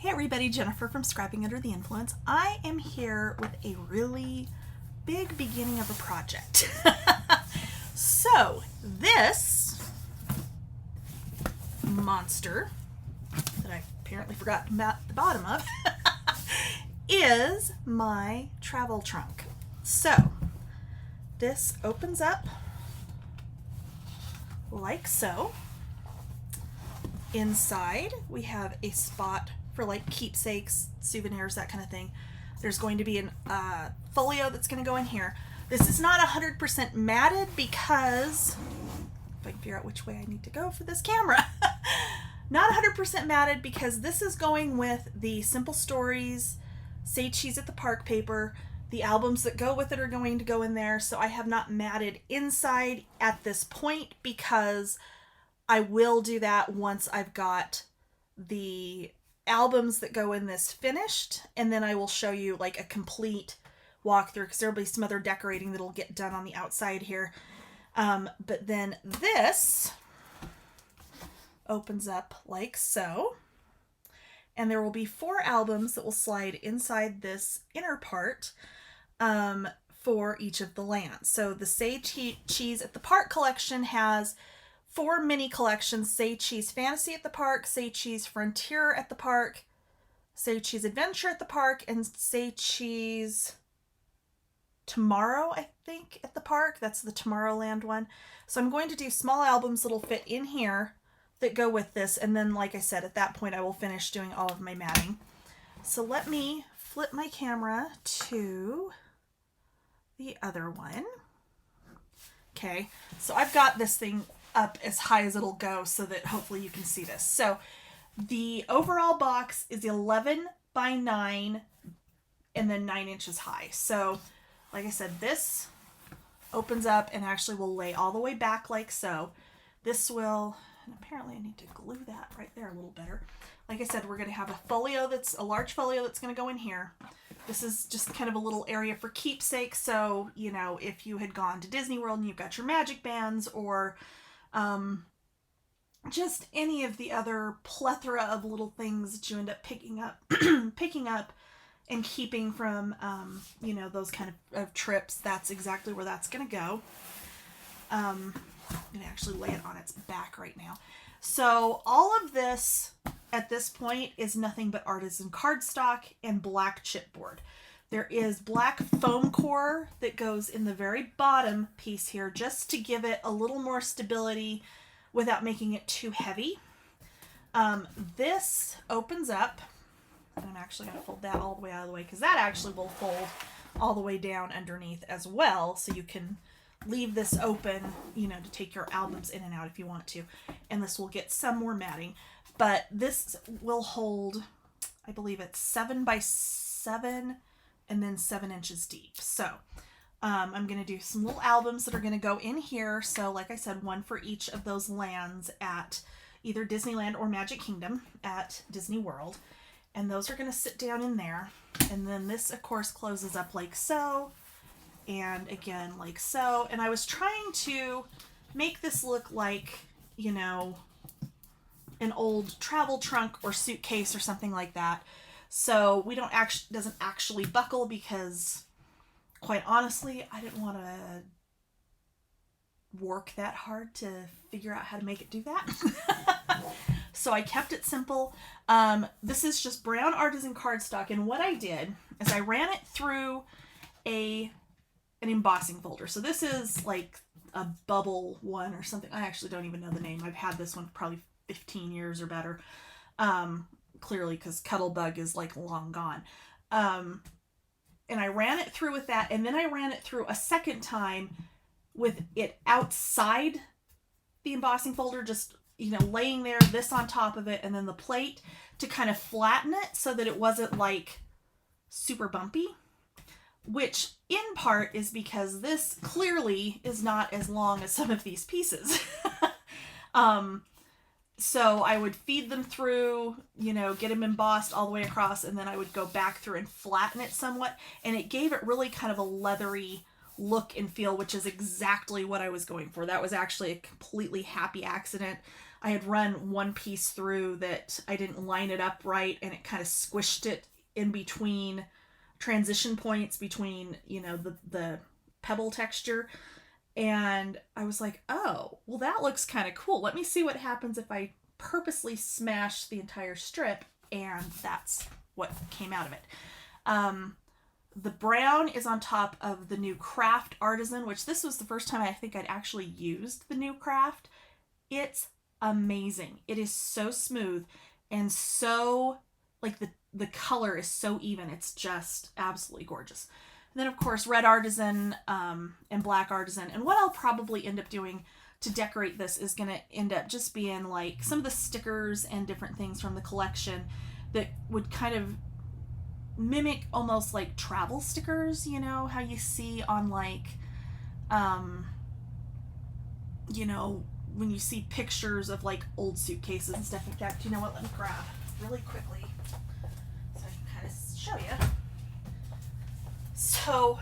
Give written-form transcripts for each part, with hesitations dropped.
Everybody, Jennifer from Scrapping Under the Influence. I am here with a really big beginning of a project. So this monster that I apparently forgot about the bottom of is my travel trunk. So this opens up like so. Inside we have a spot for like keepsakes, souvenirs, that kind of thing. There's going to be an folio that's going to go in here. This is not 100% matted because, if I can figure out which way I need to go for this camera, not 100% matted because this is going with the Simple Stories, Say Cheese at the Park paper. The albums that go with it are going to go in there. So I have not matted inside at this point because I will do that once I've got the albums that go in this finished, and then I will show you like a complete walkthrough because there'll be some other decorating that'll get done on the outside here. But then this opens up like so, and there will be 4 albums that will slide inside this inner part for each of the lands. So the Say Cheese at the Park collection has 4 mini collections: Say Cheese Fantasy at the Park, Say Cheese Frontier at the Park, Say Cheese Adventure at the Park, and Say Cheese Tomorrow, I think, at the park. That's the Tomorrowland one. So I'm going to do small albums that'll fit in here that go with this, and then, like I said, at that point I will finish doing all of my matting. So let me flip my camera to the other one. Okay, so I've got this thing up as high as it'll go so that hopefully you can see this. So the overall box is 11 by 9 and then 9 inches high. So like I said, this opens up and actually will lay all the way back like so. This will, and apparently I need to glue that right there a little better. Like I said, we're going to have a folio that's a large folio that's going to go in here. This is just kind of a little area for keepsakes. So, you know, if you had gone to Disney World and you've got your magic bands, or just any of the other plethora of little things that you end up picking up and keeping from, you know, those kind of trips, that's exactly where that's going to go. I'm going to actually lay it on its back right now. So all of this at this point is nothing but artisan cardstock and black chipboard. There is black foam core that goes in the very bottom piece here just to give it a little more stability without making it too heavy. This opens up, and I'm actually going to fold that all the way out of the way because that actually will fold all the way down underneath as well, so you can leave this open, you know, to take your albums in and out if you want to. And this will get some more matting, but this will hold, I believe it's 7 by 7 and then 7 inches deep. So I'm going to do some little albums that are going to go in here. So like I said, one for each of those lands at either Disneyland or Magic Kingdom at Disney World. And those are going to sit down in there. And then this, of course, closes up like so. And again, like so. And I was trying to make this look like, you know, an old travel trunk or suitcase or something like that. So we don't actually, doesn't actually buckle because, quite honestly, I didn't want to work that hard to figure out how to make it do that. So I kept it simple. This is just brown artisan cardstock, and what I did is I ran it through an embossing folder. So this is like a bubble one or something. I actually don't even know the name. I've had this one for probably 15 years or better. Clearly, because Cuttlebug is like long gone. And I ran it through with that, and then I ran it through a second time with it outside the embossing folder, just, laying there, this on top of it, and then the plate to kind of flatten it so that it wasn't like super bumpy, which in part is because this clearly is not as long as some of these pieces. So I would feed them through, get them embossed all the way across, and then I would go back through and flatten it somewhat, and it gave it really kind of a leathery look and feel, which is exactly what I was going for. That was actually a completely happy accident. I had run one piece through that I didn't line it up right, and it kind of squished it in between transition points between, the pebble texture. And I was like, oh, well, that looks kind of cool. Let me see what happens if I purposely smash the entire strip. And that's what came out of it. The brown is on top of the new Craft Artisan, which this was the first time I think I'd actually used the new Craft. It's amazing. It is so smooth and so, like, the color is so even. It's just absolutely gorgeous. And then, of course, Red Artisan and Black Artisan. And what I'll probably end up doing to decorate this is going to end up just being like some of the stickers and different things from the collection that would kind of mimic almost like travel stickers, how you see on like, when you see pictures of like old suitcases and stuff like that. You know what? Let me grab really quickly so I can kind of show you. So,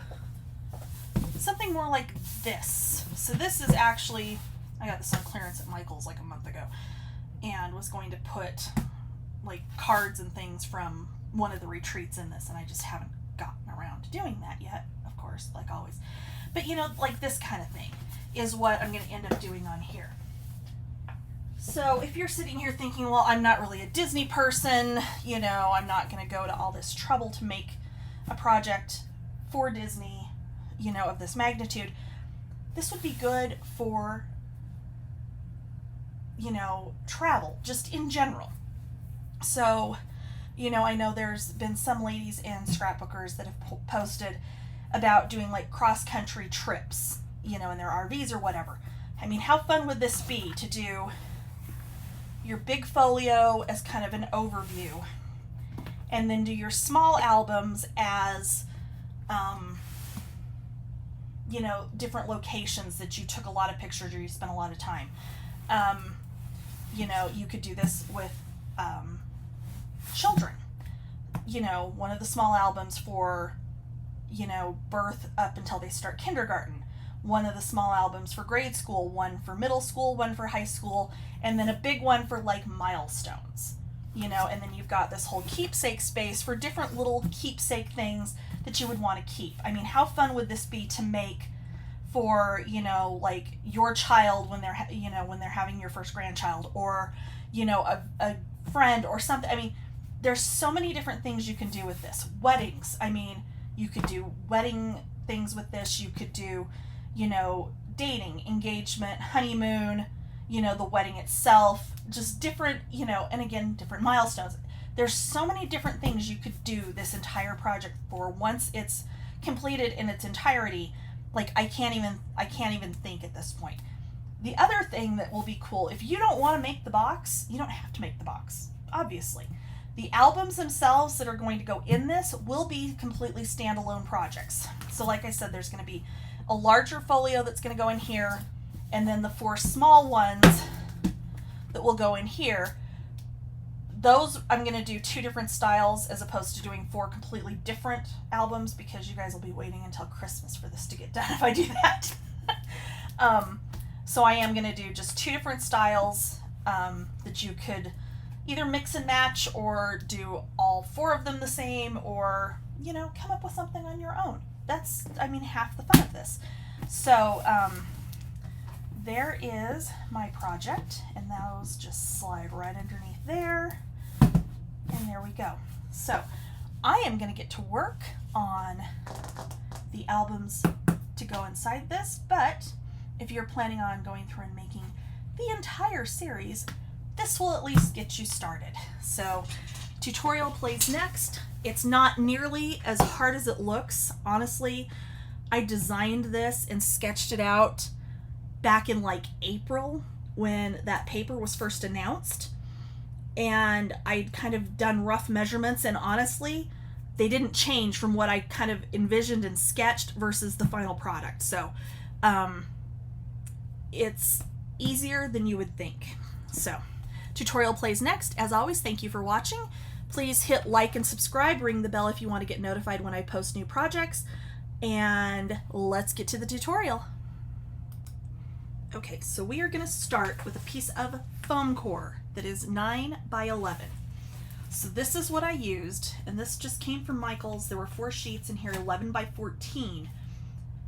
something more like this. So this is actually, I got this on clearance at Michael's like a month ago, and was going to put like cards and things from one of the retreats in this, and I just haven't gotten around to doing that yet, of course, like always. But like this kind of thing is what I'm going to end up doing on here. So if you're sitting here thinking, well, I'm not really a Disney person, I'm not going to go to all this trouble to make a project for Disney, of this magnitude, this would be good for, travel, just in general. So, I know there's been some ladies and scrapbookers that have posted about doing like cross-country trips, in their RVs or whatever. I mean, how fun would this be to do your big folio as kind of an overview, and then do your small albums as different locations that you took a lot of pictures or you spent a lot of time. You could do this with children. One of the small albums for, birth up until they start kindergarten. One of the small albums for grade school, one for middle school, one for high school, and then a big one for like milestones. And then you've got this whole keepsake space for different little keepsake things that you would want to keep. I mean, how fun would this be to make for, like your child when they're, when they're having your first grandchild, or, a friend or something. I mean, there's so many different things you can do with this. Weddings. I mean, you could do wedding things with this. You could do, dating, engagement, honeymoon, the wedding itself, just different, and again, different milestones. There's so many different things you could do this entire project for once it's completed in its entirety. Like, I can't even think at this point. The other thing that will be cool, if you don't want to make the box, you don't have to make the box, obviously. The albums themselves that are going to go in this will be completely standalone projects. So like I said, there's going to be a larger folio that's going to go in here, and then the 4 small ones that will go in here. Those, I'm going to do 2 different styles as opposed to doing 4 completely different albums, because you guys will be waiting until Christmas for this to get done if I do that. So I am going to do just 2 different styles that you could either mix and match, or do all 4 of them the same, or, come up with something on your own. That's, half the fun of this. So, there is my project, and those just slide right underneath there, and there we go. So I am going to get to work on the the albums to go inside this, but if you're planning on going through and making the entire series, this will at least get you started. So tutorial plays next. It's not nearly as hard as it looks. Honestly, I designed this and sketched it out back in like April when that paper was first announced, and I'd kind of done rough measurements, and honestly they didn't change from what I kind of envisioned and sketched versus the final product. So it's easier than you would think. So tutorial plays next. As always, thank you for watching. Please hit like and subscribe, ring the bell if you want to get notified when I post new projects, and let's get to the tutorial. Okay, so we are going to start with a piece of foam core that is 9 by 11. So this is what I used, and this just came from Michael's. There were 4 sheets in here, 11 by 14.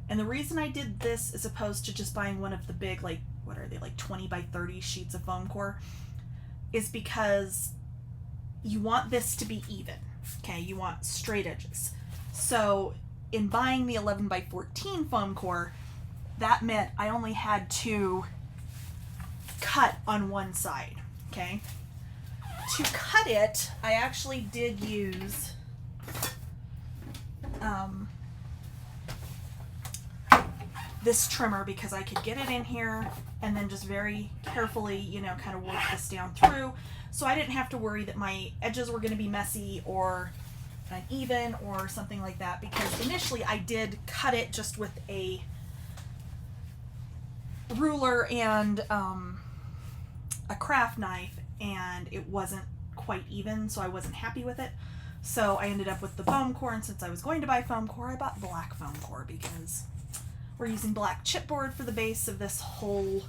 And the reason I did this as opposed to just buying one of the big, like, what are they, like 20 by 30 sheets of foam core, is because you want this to be even, okay? You want straight edges. So in buying the 11 by 14 foam core, that meant I only had to cut on one side, okay? To cut it, I actually did use this trimmer because I could get it in here and then just very carefully, you know, kind of work this down through. So I didn't have to worry that my edges were going to be messy or uneven or something like that, because initially I did cut it just with a ruler and a craft knife, and it wasn't quite even, so I wasn't happy with it. So I ended up with the foam core, and since I was going to buy foam core, I bought black foam core because we're using black chipboard for the base of this whole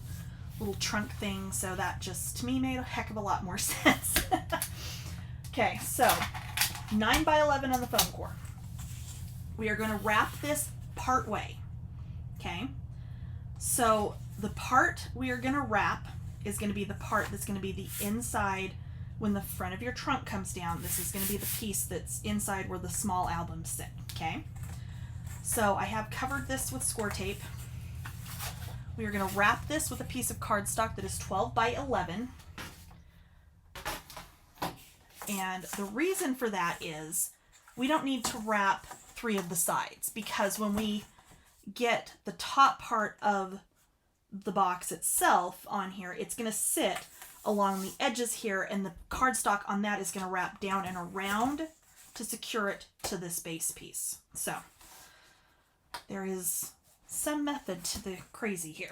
little trunk thing, so that just to me made a heck of a lot more sense. Okay, so 9 by 11 on the foam core. We are going to wrap this part way. Okay, so the part we are going to wrap is going to be the part that's going to be the inside when the front of your trunk comes down. This is going to be the piece that's inside where the small albums sit. Okay, so I have covered this with score tape. We are going to wrap this with a piece of cardstock that is 12 by 11. And the reason for that is we don't need to wrap 3 of the sides, because when we get the top part of the box itself on here, it's going to sit along the edges here, and the cardstock on that is going to wrap down and around to secure it to this base piece. So there is some method to the crazy here.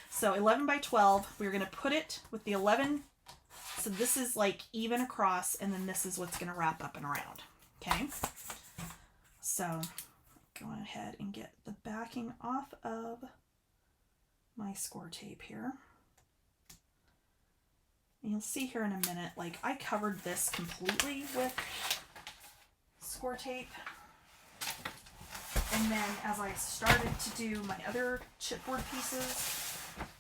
So 11 by 12, we're going to put it with the 11. So this is like even across, and then this is what's going to wrap up and around. Okay. So go ahead and get the backing off of my score tape here. And you'll see here in a minute, like I covered this completely with score tape. And then as I started to do my other chipboard pieces,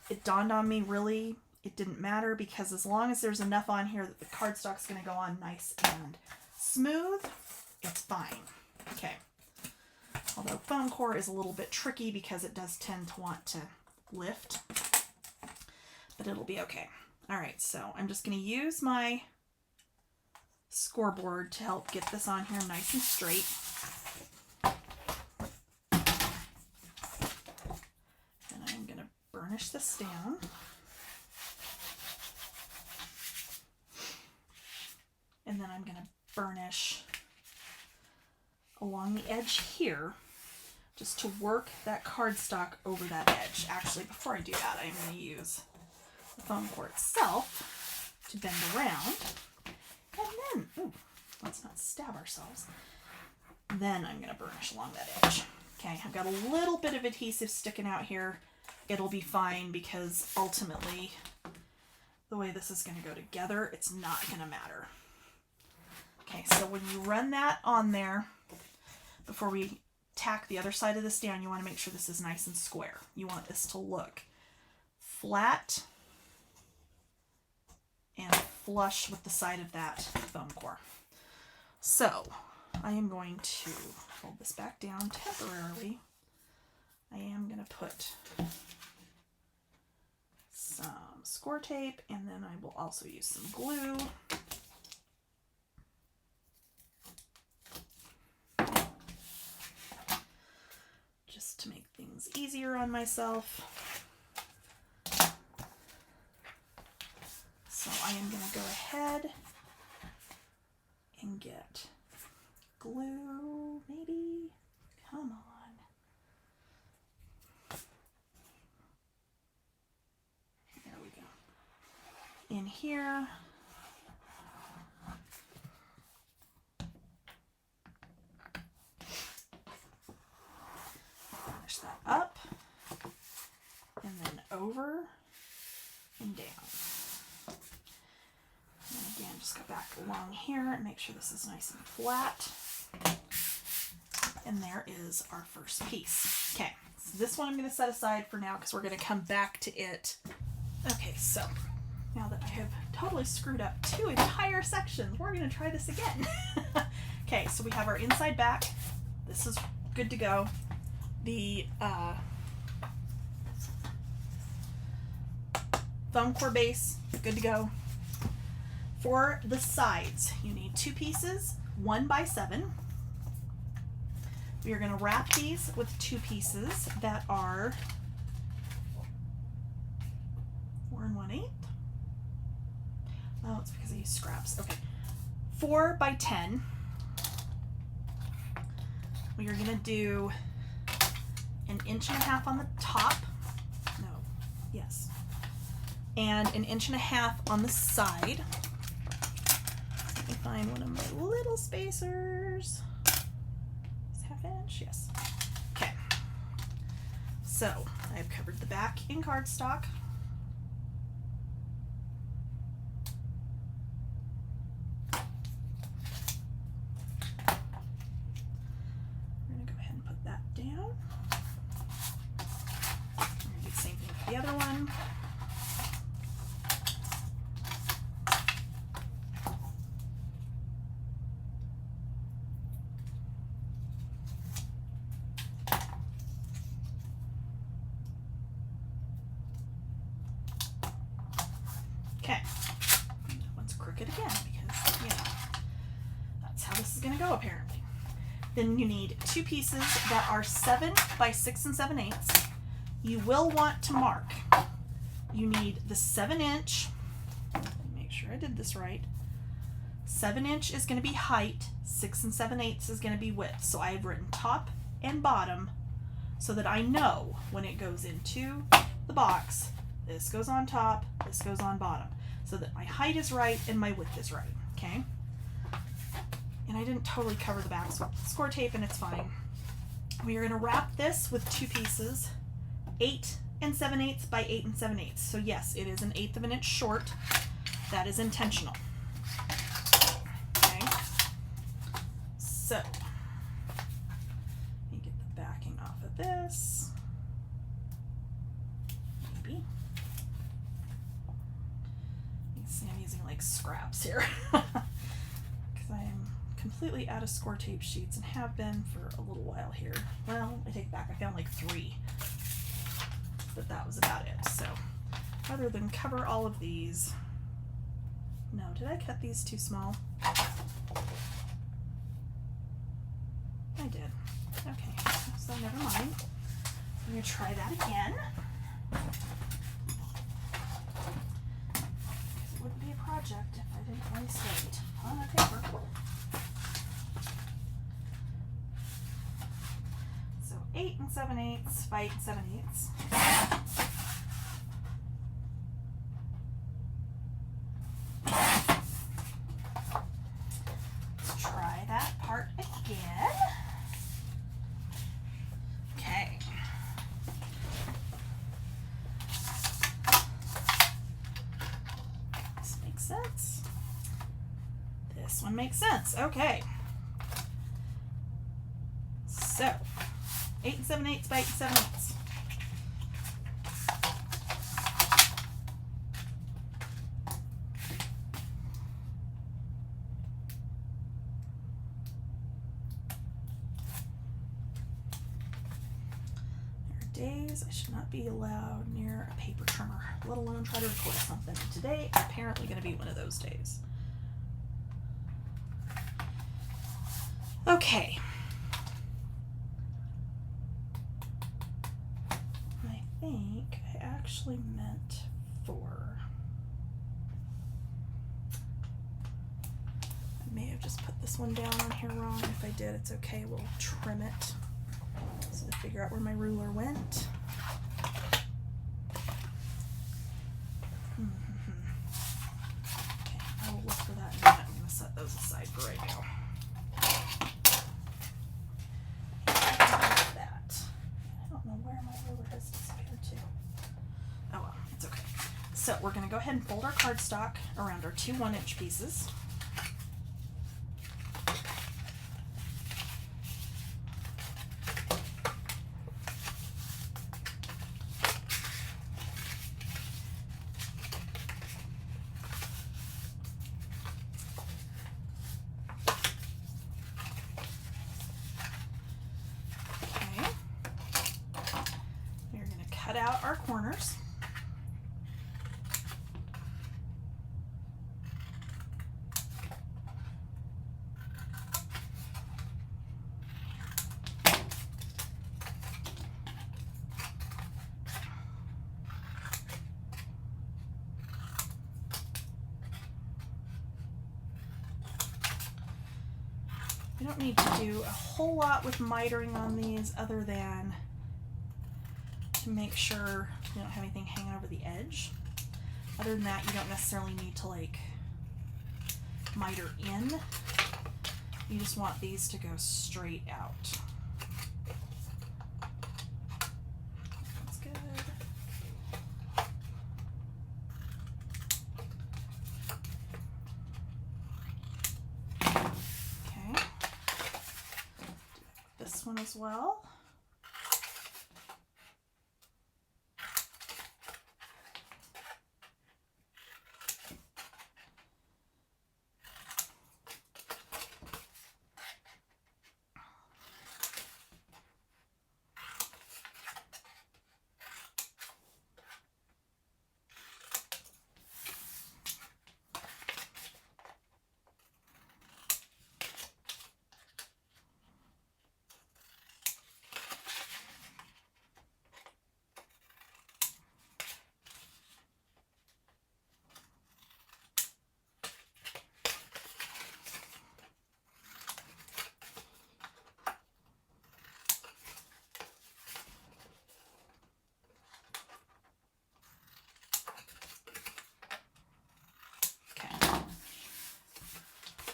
it dawned on me really it didn't matter, because as long as there's enough on here that the cardstock's going to go on nice and smooth, it's fine. Okay. Although foam core is a little bit tricky because it does tend to want to lift, but it'll be okay. All right, so I'm just going to use my scoreboard to help get this on here nice and straight. And I'm going to burnish this down. And then I'm going to burnish along the edge here, just to work that cardstock over that edge. Actually, before I do that, I'm going to use the foam core itself to bend around. And then, ooh, let's not stab ourselves. Then I'm going to burnish along that edge. Okay, I've got a little bit of adhesive sticking out here. It'll be fine, because ultimately, the way this is going to go together, it's not going to matter. Okay, so when you run that on there, before we tack the other side of this down, you want to make sure this is nice and square. You want this to look flat and flush with the side of that foam core. So I am going to hold this back down temporarily, I am going to put some score tape, and then I will also use some glue. Just to make things easier on myself. So I am going to go ahead and get glue, maybe. Come on. There we go. In here. Finish that up. And then over and down. And again, just go back along here and make sure this is nice and flat. And there is our first piece. Okay, so this one I'm going to set aside for now because we're going to come back to it. Okay, so now that I have totally screwed up 2 entire sections, we're going to try this again. Okay, so we have our inside back. This is good to go. The thumb core base, good to go. For the sides, you need 2 pieces, 1 by 7. We are going to wrap these with 2 pieces that are 4 1/8. Oh, it's because I used scraps. Okay, 4 by 10. We are going to do 1.5 inches on the top. No, yes, and 1.5 inches on the side. Let me find one of my little spacers. 1/2 inch, yes. Okay. So I've covered the back in cardstock. We're gonna go ahead and put that down. We're gonna do the same thing for the other one. Okay, that one's crooked again because, you know, that's how this is going to go apparently. Then you need 2 pieces that are 7 by 6 7/8. You will want to mark. You need the 7-inch, make sure I did this right. 7-inch is going to be height, 6 7/8 is going to be width. So I have written top and bottom so that I know when it goes into the box, this goes on top, this goes on bottom, so that my height is right and my width is right, okay? And I didn't totally cover the back with score tape, and it's fine. We are going to wrap this with 2 pieces, 8 7/8 by 8 7/8. So yes, it is 1/8 of an inch short. That is intentional. Okay. So let me get the backing off of this. Maybe. You can see I'm using like scraps here because I am completely out of score tape sheets and have been for a little while here. Well, I take it back. I found like 3, but that was about it. So rather than cover all of these, no, did I cut these too small? I did. Okay, so never mind. I'm going to try that again. Because it wouldn't be a project if I didn't waste it on the paper. So 8 7/8 by 8 7/8. Let's try that part again. Okay. This makes sense. This one makes sense. Okay. So 8 7/8 by 8 7/8. Days I should not be allowed near a paper trimmer, let alone try to record something. Today, apparently going to be one of those days. Okay. I think I actually meant for... I may have just put this one down on here wrong. If I did, it's okay. We'll trim it. So to figure out where my ruler went. Okay, I will look for that in a minute. I'm going to set those aside for right now. That. I don't know where my ruler has disappeared to. Oh well, it's okay. So we're going to go ahead and fold our cardstock around our 2 1-inch pieces. Cut out our corners. We don't need to do a whole lot with mitering on these other than to make sure you don't have anything hanging over the edge. Other than that, you don't necessarily need to like miter in. You just want these to go straight out. That's good. Okay. This one as well.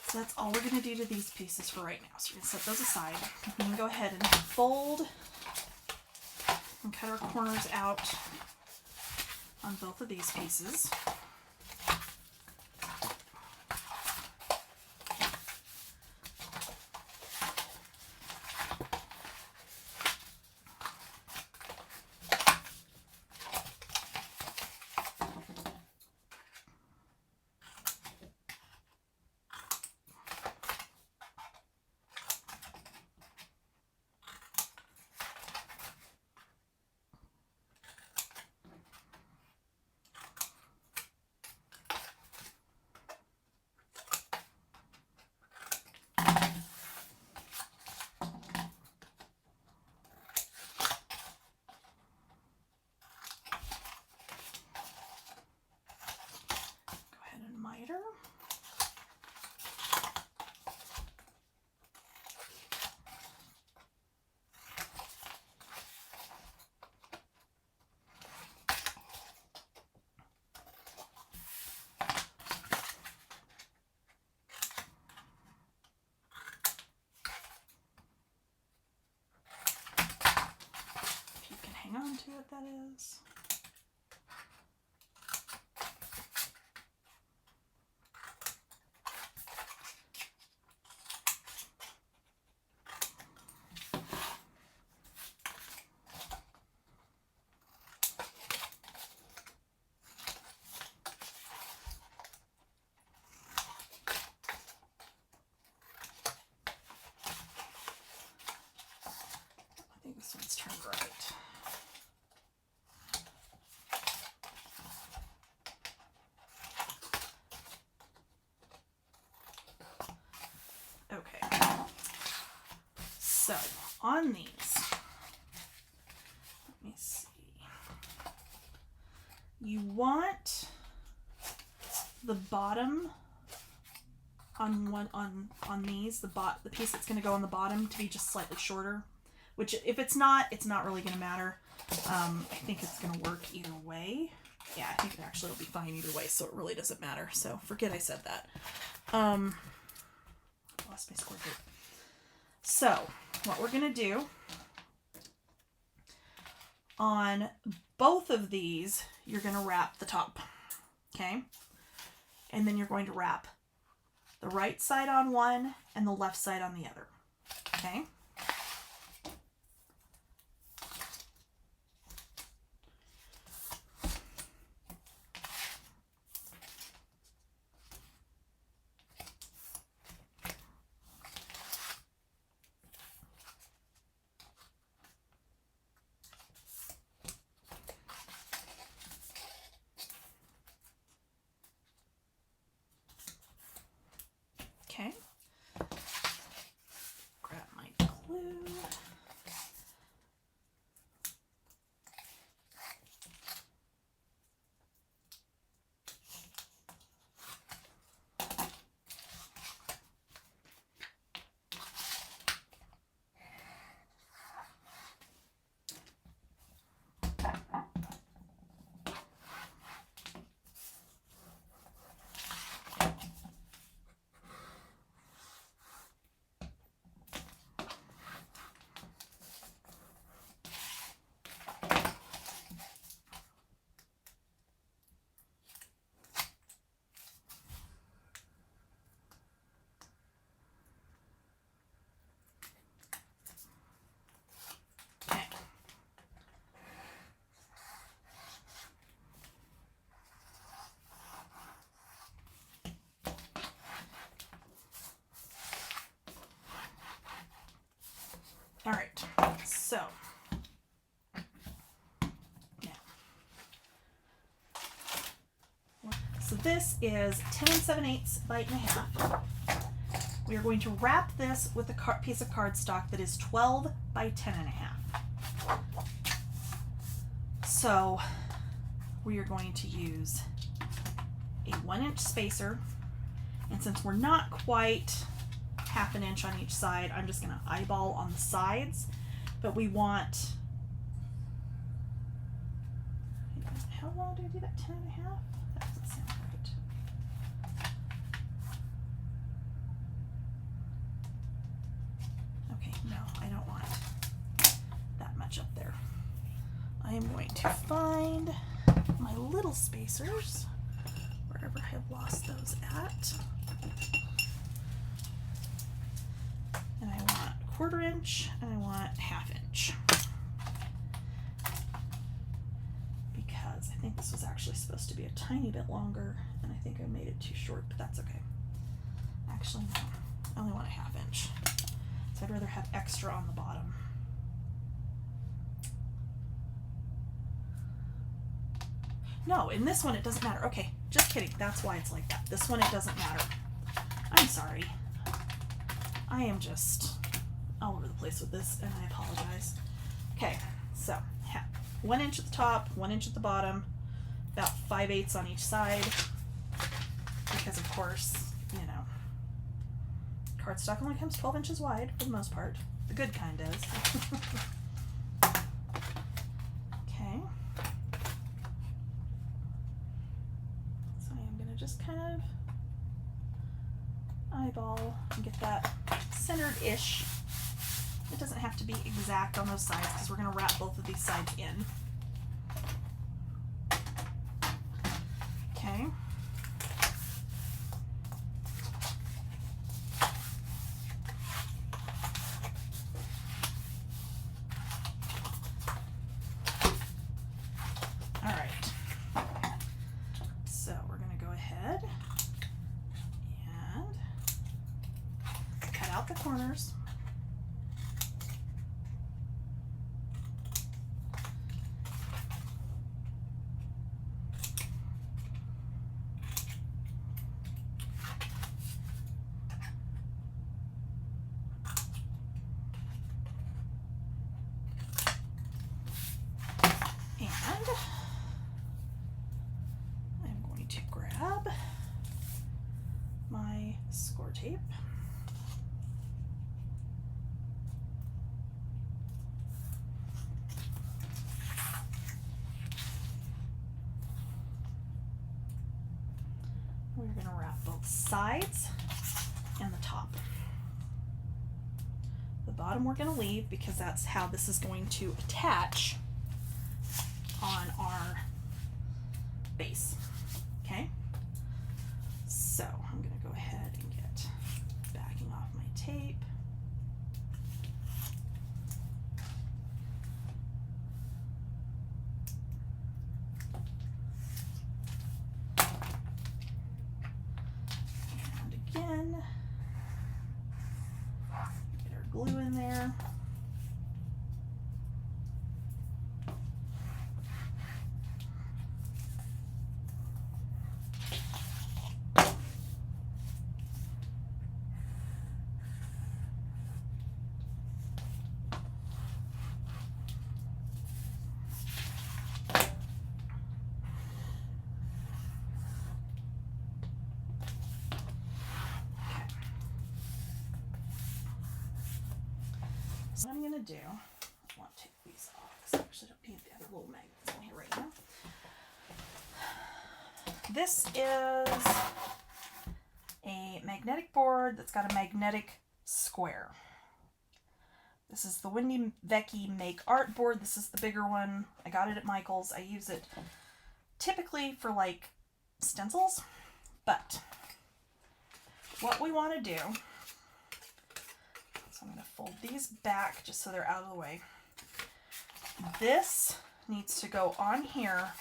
So that's all we're going to do to these pieces for right now. So you're going to set those aside. We can go ahead and fold and cut our corners out on both of these pieces. Miter. If you can hang on to it, that is. This one's turned right. So on these, let me see. You want the bottom on these, the piece that's going to go on the bottom to be just slightly shorter. Which, if it's not really going to matter. I think it's going to work either way. Yeah, I think it'll be fine either way, so it really doesn't matter. So forget I said that. Lost my score tape. So what we're going to do on both of these, you're going to wrap the top, okay? And then you're going to wrap the right side on one and the left side on the other, okay? Okay. Grab my glue. All right, so this is 10 7/8 by 8.5. We are going to wrap this with a piece of cardstock that is 12 by 10.5. So we are going to use a 1-inch spacer, and since we're not quite half an inch on each side, I'm just going to eyeball on the sides, but we want, how long do I do that? 10.5? That doesn't sound right. Okay, no, I don't want that much up there. I am going to find my little spacers, wherever I have lost those at. And I want 1/4 inch and I want 1/2 inch. Because I think this was actually supposed to be a tiny bit longer and I think I made it too short, but that's okay. Actually, no, I only want 1/2 inch. So I'd rather have extra on the bottom. No, in this one it doesn't matter. Okay, just kidding. That's why it's like that. This one it doesn't matter. I'm sorry. I am just all over the place with this, and I apologize. Okay, so 1 inch at the top, 1 inch at the bottom, about 5/8 on each side, because of course, you know, cardstock only comes 12 inches wide for the most part. The good kind does. Okay. So I am going to just kind of eyeball and get that centered-ish. It doesn't have to be exact on those sides because we're going to wrap both of these sides in. Okay. All right. So we're going to go ahead and cut out the corners. tape. We're going to wrap both sides and the top. The bottom we're going to leave because that's how this is going to attach on our base. Okay? So I'm going to go ahead and get backing off my tape. And again, get our glue in there. So what I'm going to do, I want to take these off because I actually don't need the other little magnets in here right now. This is a magnetic board that's got a magnetic square. This is the Wendy Vecchi Make Art board. This is the bigger one. I got it at Michael's. I use it typically for like stencils, but what we want to do, so I'm going to fold these back just so they're out of the way. This needs to go on here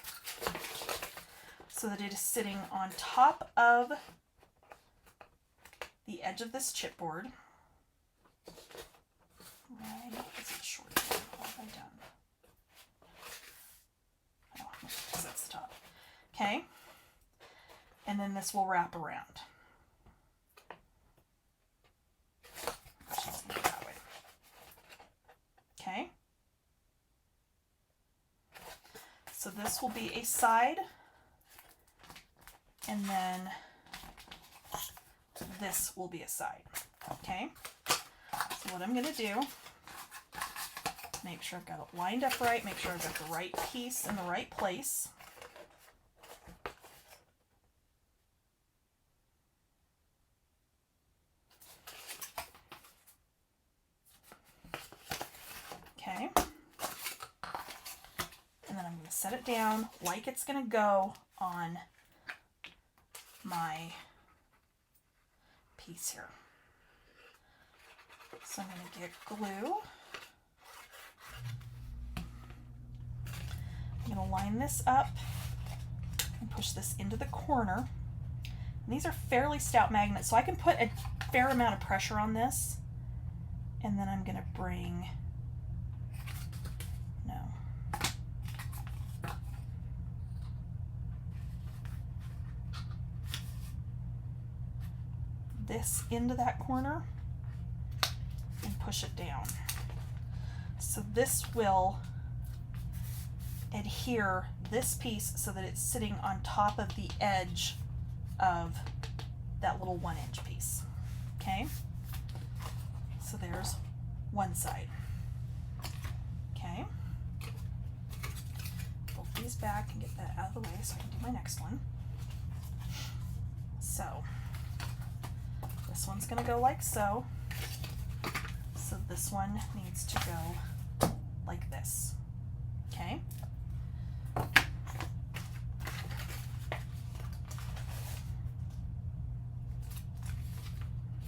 so that it is sitting on top of the edge of this chipboard. Right, this is short. What have I done? Oh, because that's the top. Okay. And then this will wrap around. That way. Okay. So this will be a side, and then this will be a side. Okay. So what I'm going to do, make sure I've got it lined up right, make sure I've got the right piece in the right place. Okay. And then I'm going to set it down like it's going to go on my piece here. So I'm going to get glue. I'm going to line this up and push this into the corner. And these are fairly stout magnets, so I can put a fair amount of pressure on this. And then I'm going to bring, this into that corner and push it down. So this will adhere this piece so that it's sitting on top of the edge of that little 1-inch piece. Okay? So there's one side. Okay? Pull these back and get that out of the way so I can do my next one. So this one's going to go like so. So this one needs to go like this. Okay?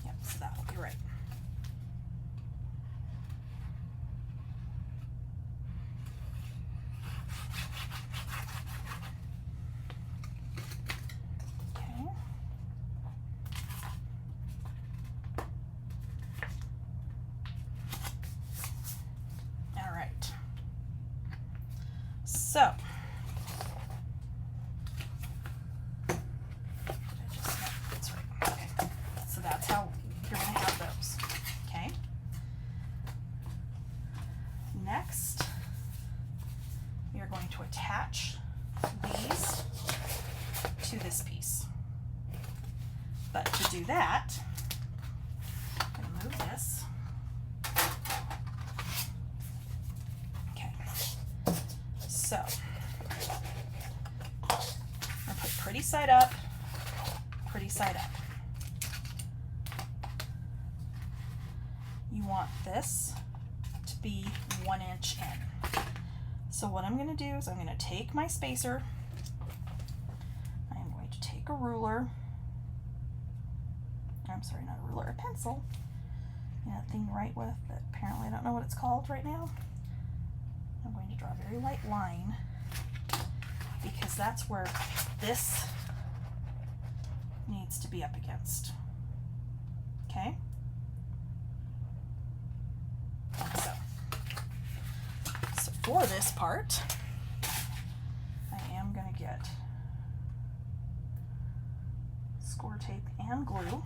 Yep, so that will be right. So, that's right. Okay. So that's how you're going to have those. Okay. Next, we are going to attach these to this piece. But to do that, So I'm gonna put pretty side up, pretty side up. You want this to be 1 inch in. So what I'm going to do is I'm going to take my spacer. I'm going to take a ruler. I'm sorry, not a ruler, a pencil. You know, that thing you write with that apparently I don't know what it's called right now. I'm going to draw a very light line because that's where this needs to be up against. Okay? So for this part, I am going to get score tape and glue.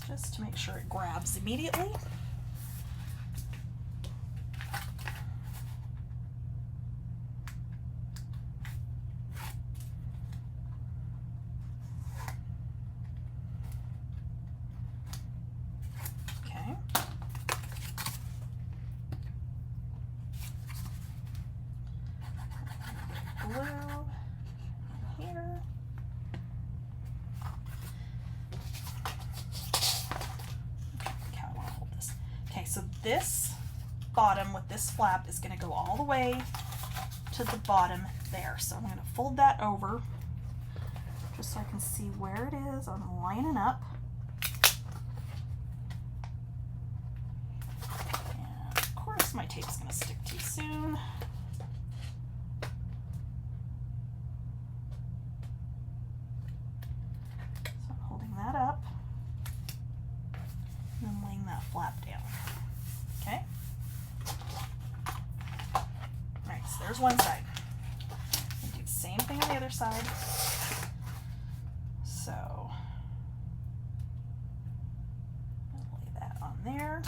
Just to make sure it grabs immediately. Okay. Glue in here. So this bottom with this flap is going to go all the way to the bottom there. So I'm going to fold that over just so I can see where it is. I'm lining up. And of course my tape's going to stick too soon. So I'm holding that up and then laying that flap down. Okay. Alright, so there's one side. And do the same thing on the other side. So I'll lay that on there.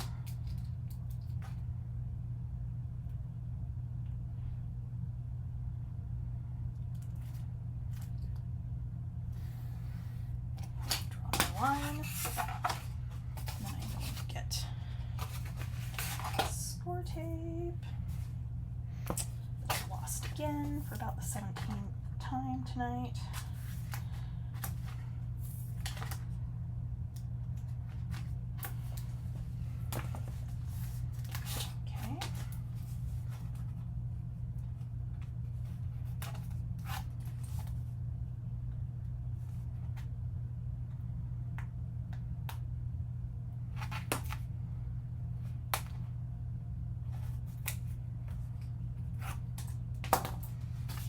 Draw my line. And then I'm going to get score tape. Lost again for about the 17th time tonight.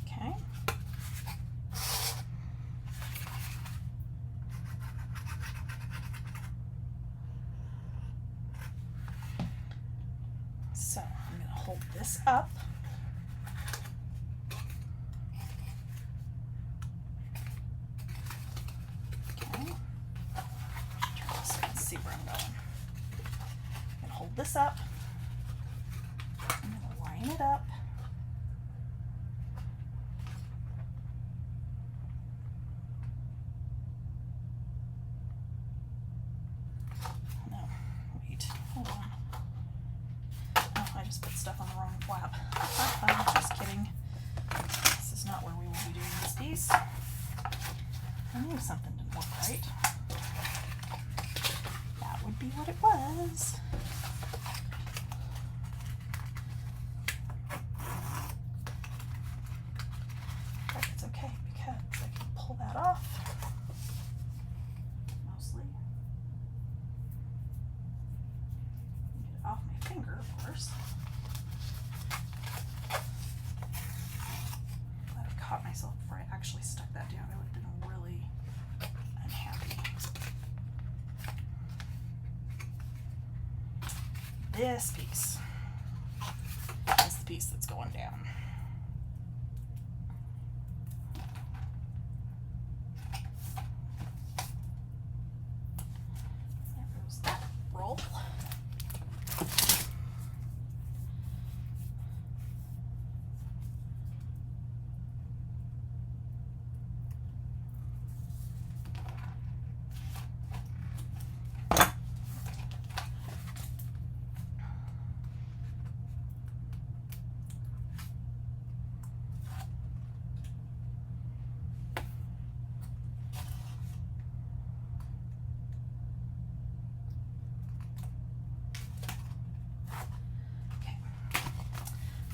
Okay. So I'm going to hold this up. Okay. Turn this so you can see where I'm going. I'm going to hold this up. I'm going to line it up. No, wait, hold on. I just put stuff on the wrong flap. I'm just kidding. This is not where we will be doing this piece. I knew something didn't look right. That would be what it was. But it's okay because I can pull that off. Mostly. Get it off my finger, of course. Glad I caught myself before I actually stuck that down. I would have been really unhappy. This piece is the piece that's going down. There goes that roll.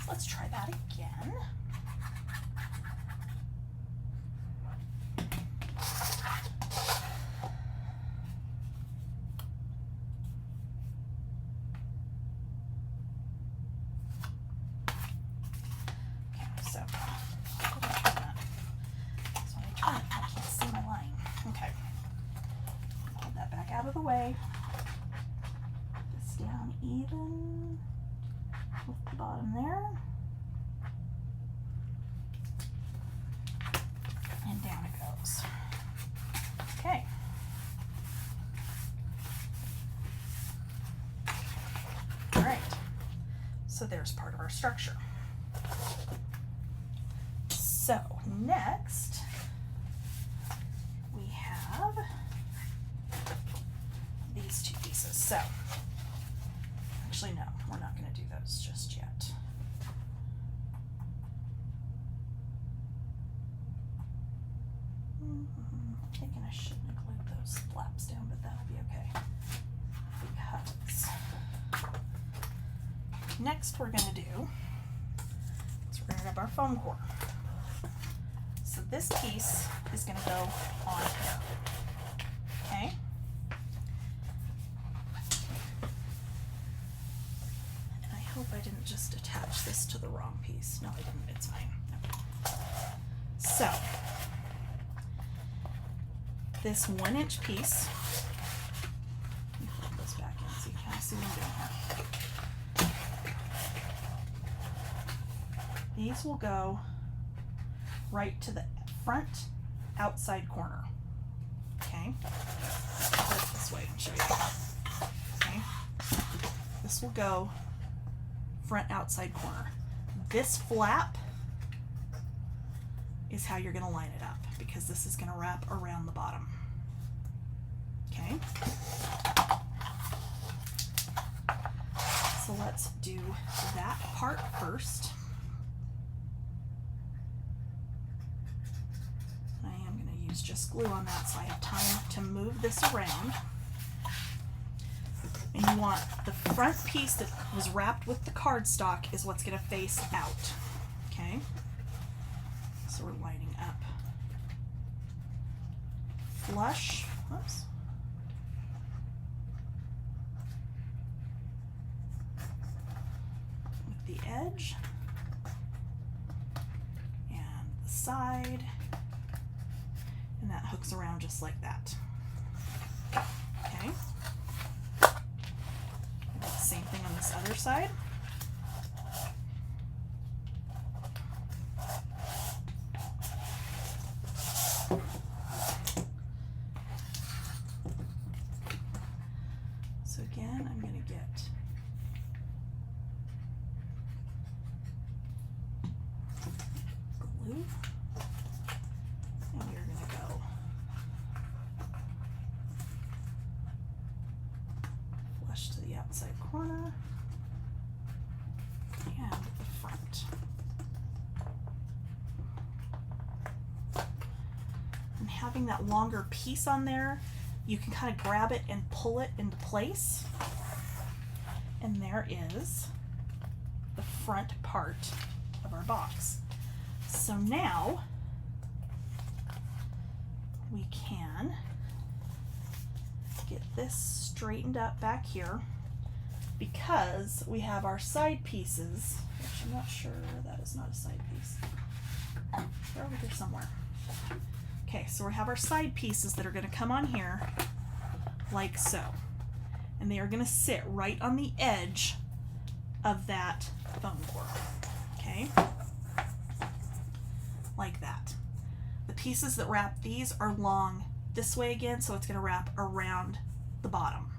Let's try that again. Out of the way. This down even with the bottom there. And down it goes. Okay. All right. So there's part of our structure. So next we have these two pieces. So, actually no, we're not going to do those just yet. I'm thinking I shouldn't have glued those flaps down, but that'll be okay. Because next we're going to do is we're going to grab our foam core. So this piece is going to go on here. Okay? I didn't just attach this to the wrong piece. No, I didn't. It's fine. No. So, this 1-inch piece, let me flip this back in so you can see what I'm doing here. These will go right to the front outside corner. Okay? Put it this way and show you. Okay? This will go front outside corner. This flap is how you're going to line it up, because this is going to wrap around the bottom. Okay? So let's do that part first. I am going to use just glue on that so I have time to move this around. And you want the front piece that was wrapped with the cardstock is what's going to face out. Okay? So we're lining up flush. Whoops. With the edge and the side. And that hooks around just like that. Okay? Same thing on this other side. So again, I'm going to get glue, and we're going to go flush to the outside corner and the front. And having that longer piece on there, you can kind of grab it and pull it into place. And there is the front part of our box. So now we can get this straightened up back here, because we have our side pieces, which I'm not sure, that is not a side piece. They're over here somewhere. Okay, so we have our side pieces that are going to come on here like so. And they are going to sit right on the edge of that foam core. Okay? Like that. The pieces that wrap these are long this way again, so it's going to wrap around the bottom.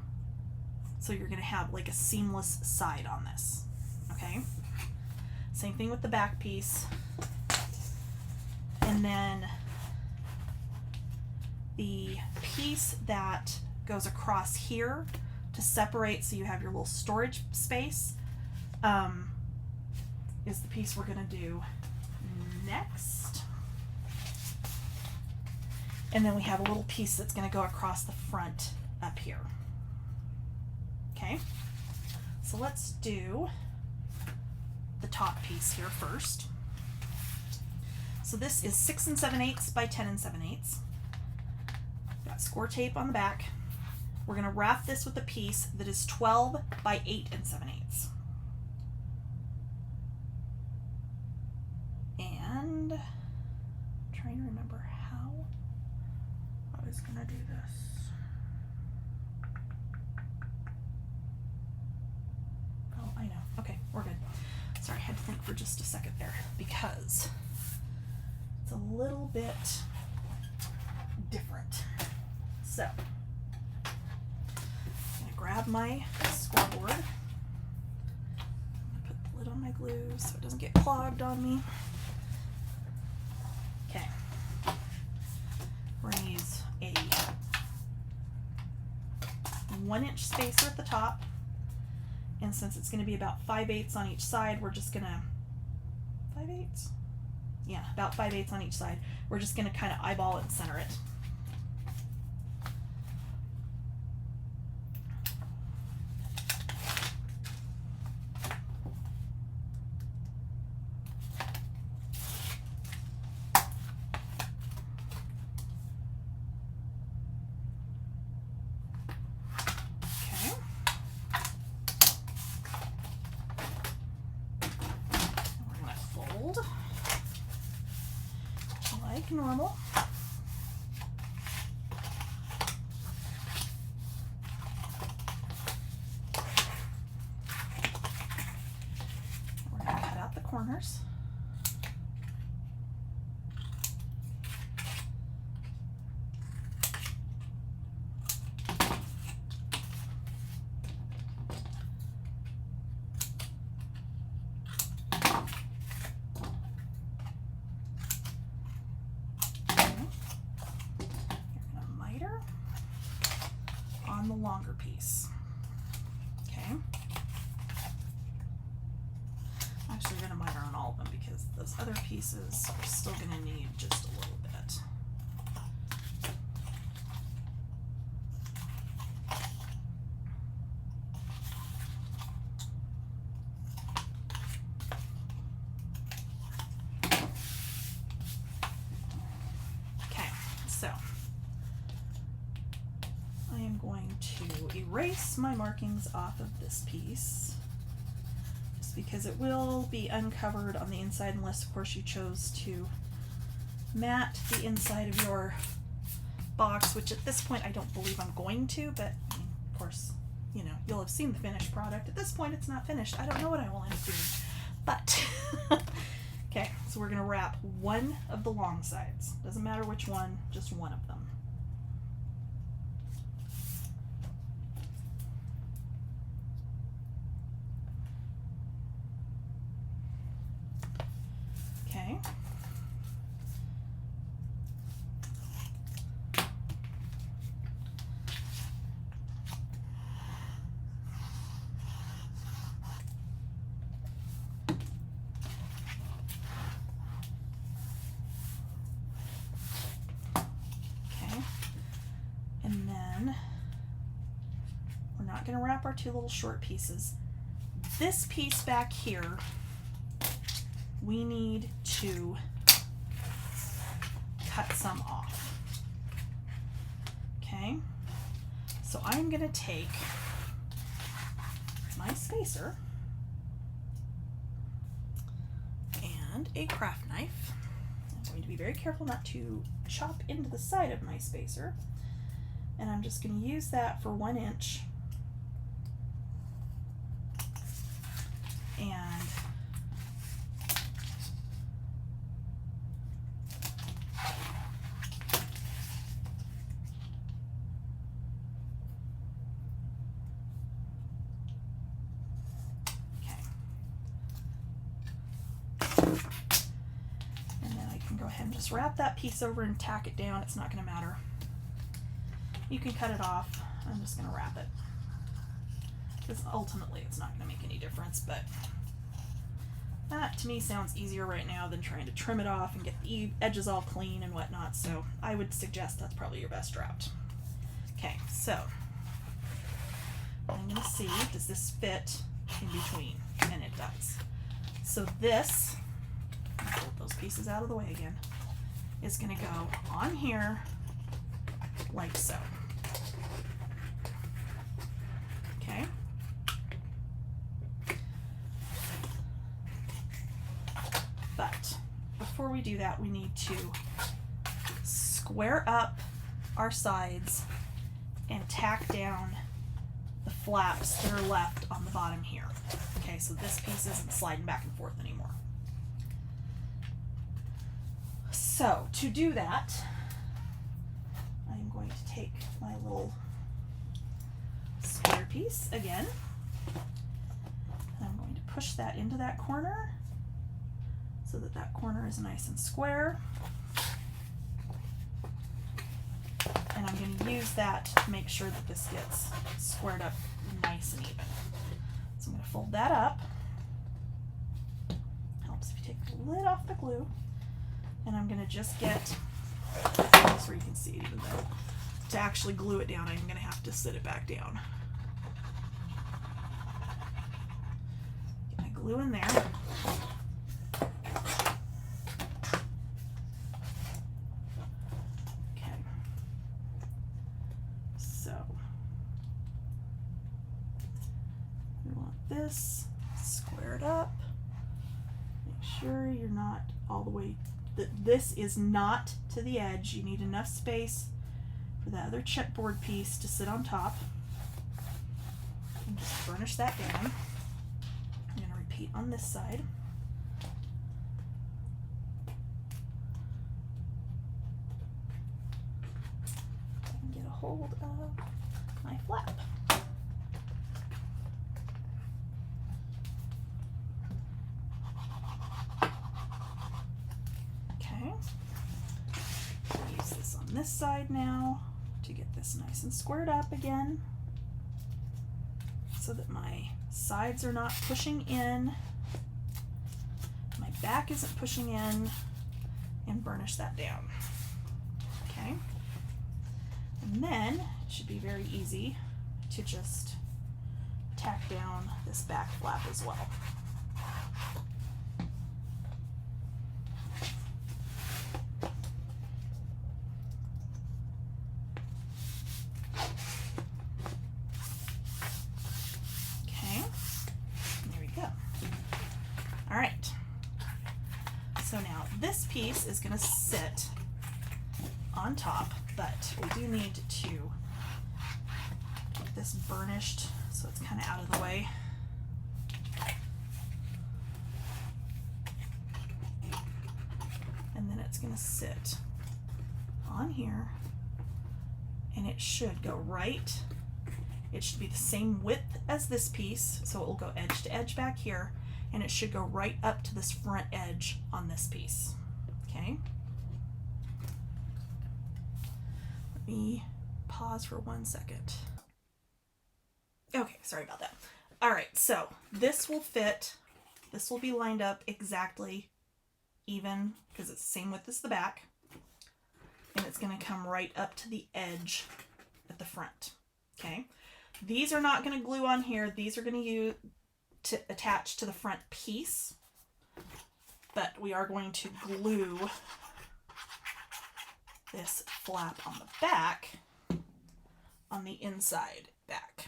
So you're going to have like a seamless side on this. Okay? Same thing with the back piece. And then the piece that goes across here to separate so you have your little storage space is the piece we're going to do next. And then we have a little piece that's going to go across the front up here. Okay, so let's do the top piece here first. So this is 6 7/8 by 10 7/8. Got score tape on the back. We're going to wrap this with a piece that is 12 by 8 7/8. And I'm trying to remember how I was going to do this. Oh, I know. Okay, we're good. Sorry, I had to think for just a second there because it's a little bit different. So, I'm going to grab my scoreboard. I'm going to put the lid on my glue so it doesn't get clogged on me. Okay. We're going to use a 1-inch spacer at the top. And since it's going to be about 5/8 on each side, we're just going to 5/8? Yeah, about 5/8 on each side. We're just going to kind of eyeball it and center it. Like normal. We're going to cut out the corners. On the longer piece. Okay. I'm actually going to miter on all of them because those other pieces are still going to need just a little bit. Okay, so I am going to erase my markings off of this piece just because it will be uncovered on the inside unless of course you chose to mat the inside of your box, which at this point I don't believe I'm going to, but I mean, of course, you know, you'll have seen the finished product. At this point it's not finished. I don't know what I will end up doing, but okay, so we're going to wrap one of the long sides. Doesn't matter which one, just one of them. Okay. And then we're not going to wrap our two little short pieces. This piece back here, we need to cut some off. Okay, so I'm going to take my spacer and a craft knife. I'm going to be very careful not to chop into the side of my spacer, and I'm just going to use that for 1 inch and and just wrap that piece over and tack it down. It's not going to matter. You can cut it off. I'm just going to wrap it because ultimately it's not going to make any difference, but that to me sounds easier right now than trying to trim it off and get the edges all clean and whatnot, so I would suggest that's probably your best route. Okay, so I'm going to see, does this fit in between? And it does. So this, pull those pieces out of the way again, is going to go on here like so. Okay. But before we do that, we need to square up our sides and tack down the flaps that are left on the bottom here. Okay, so this piece isn't sliding back and forth anymore. So to do that, I'm going to take my little square piece again, and I'm going to push that into that corner so that that corner is nice and square. And I'm going to use that to make sure that this gets squared up nice and even. So I'm going to fold that up. Helps if you take the lid off the glue. And I'm going to just get, so you can see it even though, to actually glue it down, I'm going to have to sit it back down. Get my glue in there. This, square it up, make sure you're not all the way, that this is not to the edge. You need enough space for that other chipboard piece to sit on top. And just burnish that down. I'm going to repeat on this side. And get a hold of my flap. Use this on this side now to get this nice and squared up again so that my sides are not pushing in, my back isn't pushing in, and burnish that down. Okay, and then it should be very easy to just tack down this back flap as well. So now this piece is going to sit on top, but we do need to get this burnished so it's kind of out of the way. And then it's going to sit on here, and it should go right. It should be the same width as this piece, so it will go edge to edge back here, and it should go right up to this front edge on this piece. Okay. Let me pause for 1 second. Okay, sorry about that. All right, so this will fit. This will be lined up exactly even because it's the same width as the back, and it's going to come right up to the edge at the front. Okay. These are not going to glue on here. These are going to use to attach to the front piece, but we are going to glue this flap on the back on the inside back.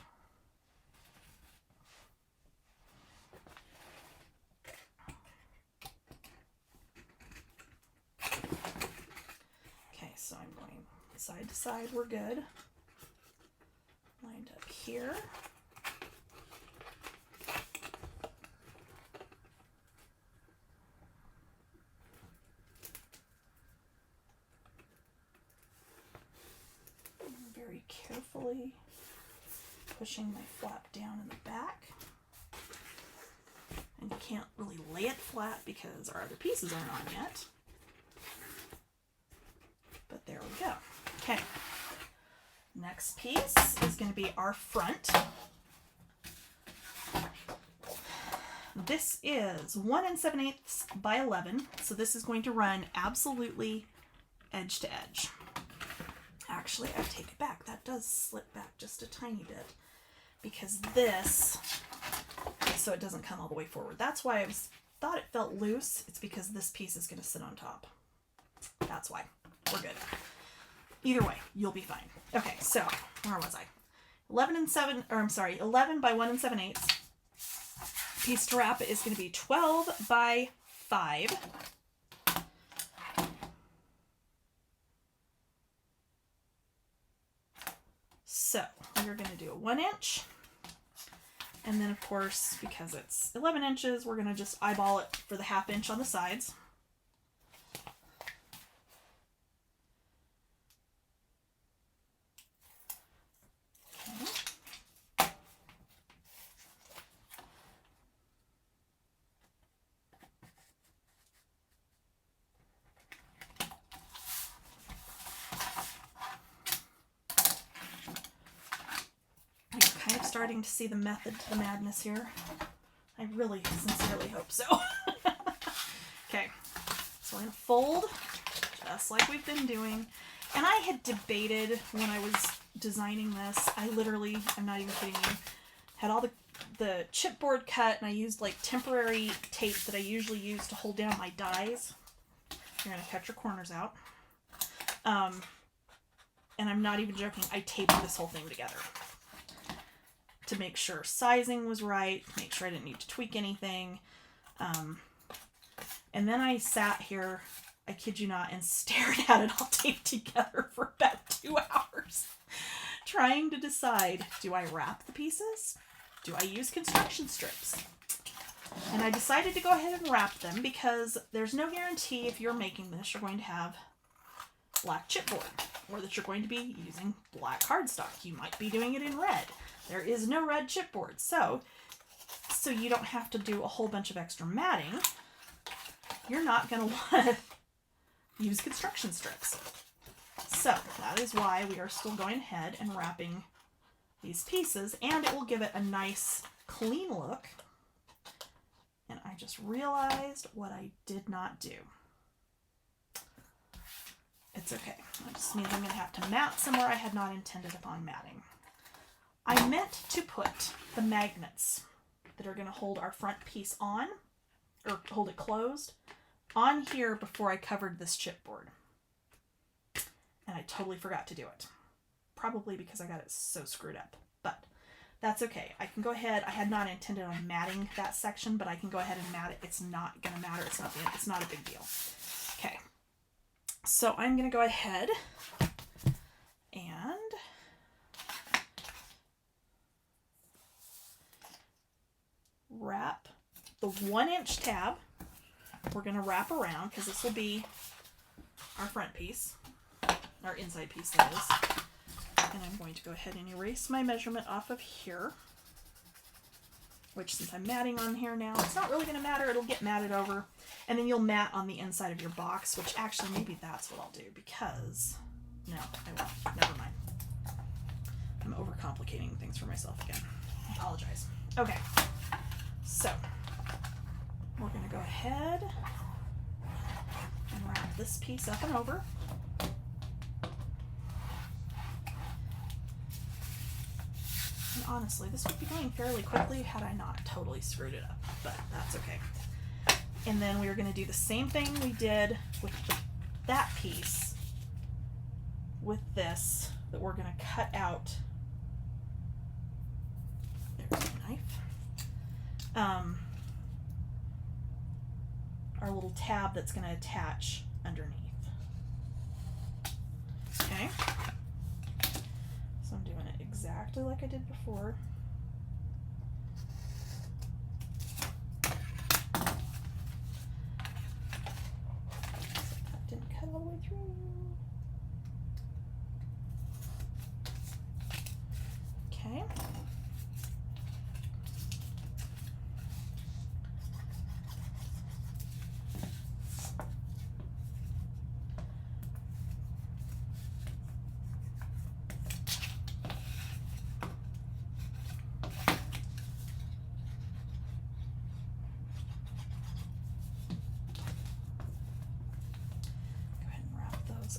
Okay, so I'm going side to side, we're good. Lined up here. Very carefully pushing my flap down in the back. And you can't really lay it flat because our other pieces aren't on yet. But there we go. Okay. Next piece is going to be our front. This is 1 7/8 by 11, so this is going to run absolutely edge to edge. Actually, I take it back. That does slip back just a tiny bit because this, so it doesn't come all the way forward. That's why I was thought it felt loose, it's because this piece is going to sit on top. That's why. We're good. Either way, you'll be fine. Okay, so where was I? 11 by 1 7/8. Piece to wrap is going to be 12 by 5. So we're going to do a 1 inch. And then, of course, because it's 11 inches, we're going to just eyeball it for the 1/2 inch on the sides. Okay. I'm kind of starting to see the method to the madness here. I really sincerely hope so. Okay, so we're going to fold just like we've been doing. And I had debated when I was designing this, I literally, I'm not even kidding you, had all the chipboard cut, and I used like temporary tape that I usually use to hold down my dies. You're going to cut your corners out. And I'm not even joking, I taped this whole thing together to make sure sizing was right, make sure I didn't need to tweak anything. And then I sat here, I kid you not, and stared at it all taped together for about 2 hours, trying to decide, do I wrap the pieces? Do I use construction strips? And I decided to go ahead and wrap them because there's no guarantee if you're making this, you're going to have black chipboard, or that you're going to be using black cardstock. You might be doing it in red. There is no red chipboard, so you don't have to do a whole bunch of extra matting. You're not going to want to use construction strips. So that is why we are still going ahead and wrapping these pieces, and it will give it a nice clean look. And I just realized what I did not do. It's okay. That just means I'm going to have to mat somewhere I had not intended upon matting. I meant to put the magnets that are going to hold our front piece on, or hold it closed, on here before I covered this chipboard. And I totally forgot to do it. Probably because I got it so screwed up. But that's okay. I can go ahead. I had not intended on matting that section, but I can go ahead and mat it. It's not going to matter. It's not a big deal. Okay. So I'm going to go ahead and wrap the 1 inch tab. We're going to wrap around because this will be our front piece, our inside piece that is. And I'm going to go ahead and erase my measurement off of here, which since I'm matting on here now, it's not really going to matter. It'll get matted over. And then you'll mat on the inside of your box, which actually maybe that's what I'll do because, no, I won't. Never mind. I'm overcomplicating things for myself again. I apologize. Okay, so we're going to go ahead and wrap this piece up and over. And honestly, this would be going fairly quickly had I not totally screwed it up, but that's okay. And then we are going to do the same thing we did with that piece with this, that we're going to cut out. There's my knife. Our little tab that's going to attach underneath. Okay. So I'm doing it exactly like I did before. That didn't cut all the way through. Okay.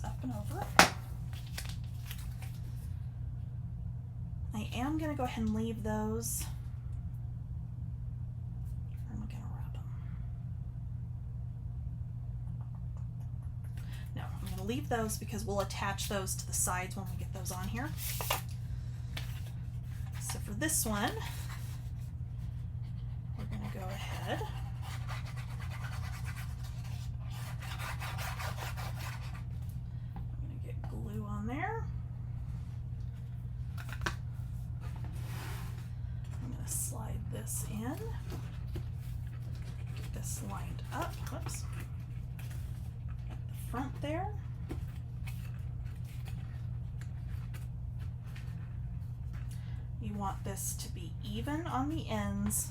Up and over. I am going to go ahead and leave those. Where am I going to wrap them? to leave those because we'll attach those to the sides when we get those on here. So for this one, we're going to go ahead glue on there. I'm going to slide this in, get this lined up, whoops, at the front there. You want this to be even on the ends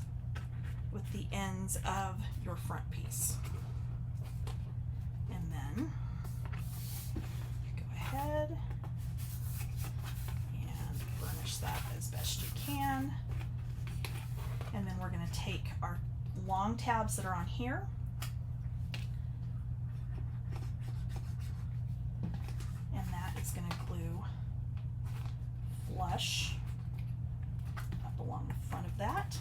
with the ends of your front piece. And then ahead and burnish that as best you can. And then we're going to take our long tabs that are on here and that is going to glue flush up along the front of that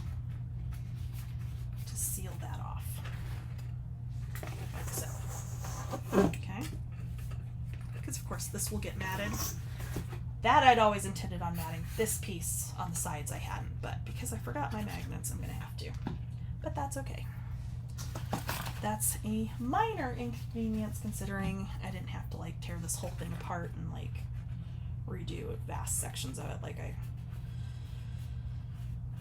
to seal that off. So, okay. Because of course this will get matted. That I'd always intended on matting. This piece on the sides I hadn't, but because I forgot my magnets, I'm going to have to. But that's okay. That's a minor inconvenience considering I didn't have to like tear this whole thing apart and like redo vast sections of it like I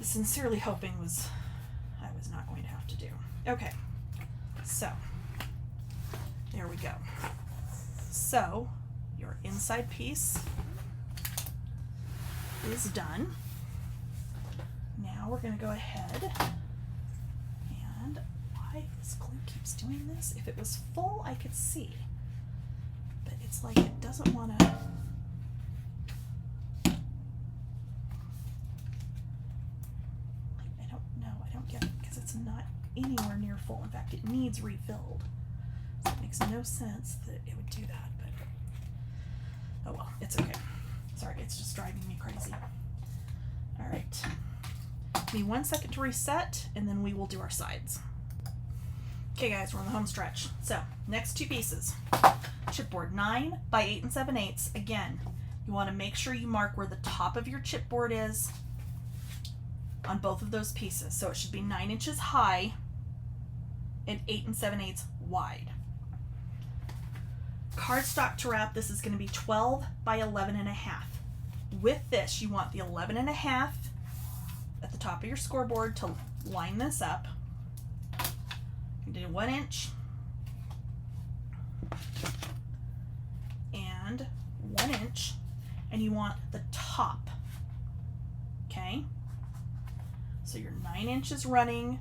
sincerely hoping I was not going to have to do. Okay, so there we go. So your inside piece is done. Now we're going to go ahead and why this glue keeps doing this? If it was full, I could see, but it's like it doesn't want to. I don't know. I don't get it because it's not anywhere near full. In fact, it needs refilled. So it makes no sense that it would do that, but oh well, it's okay. Sorry, it's just driving me crazy. All right. Give me 1 second to reset, and then we will do our sides. Okay, guys, we're on the home stretch. So, next two pieces. Chipboard 9 by 8 7/8. Again, you want to make sure you mark where the top of your chipboard is on both of those pieces. So it should be 9 inches high and 8 7/8 wide. Cardstock to wrap, this is going to be 12 by 11 1/2. With this, you want the 11 1/2 at the top of your scoreboard to line this up. You do 1 inch and 1 inch, and you want the top. Okay? So your 9 inches running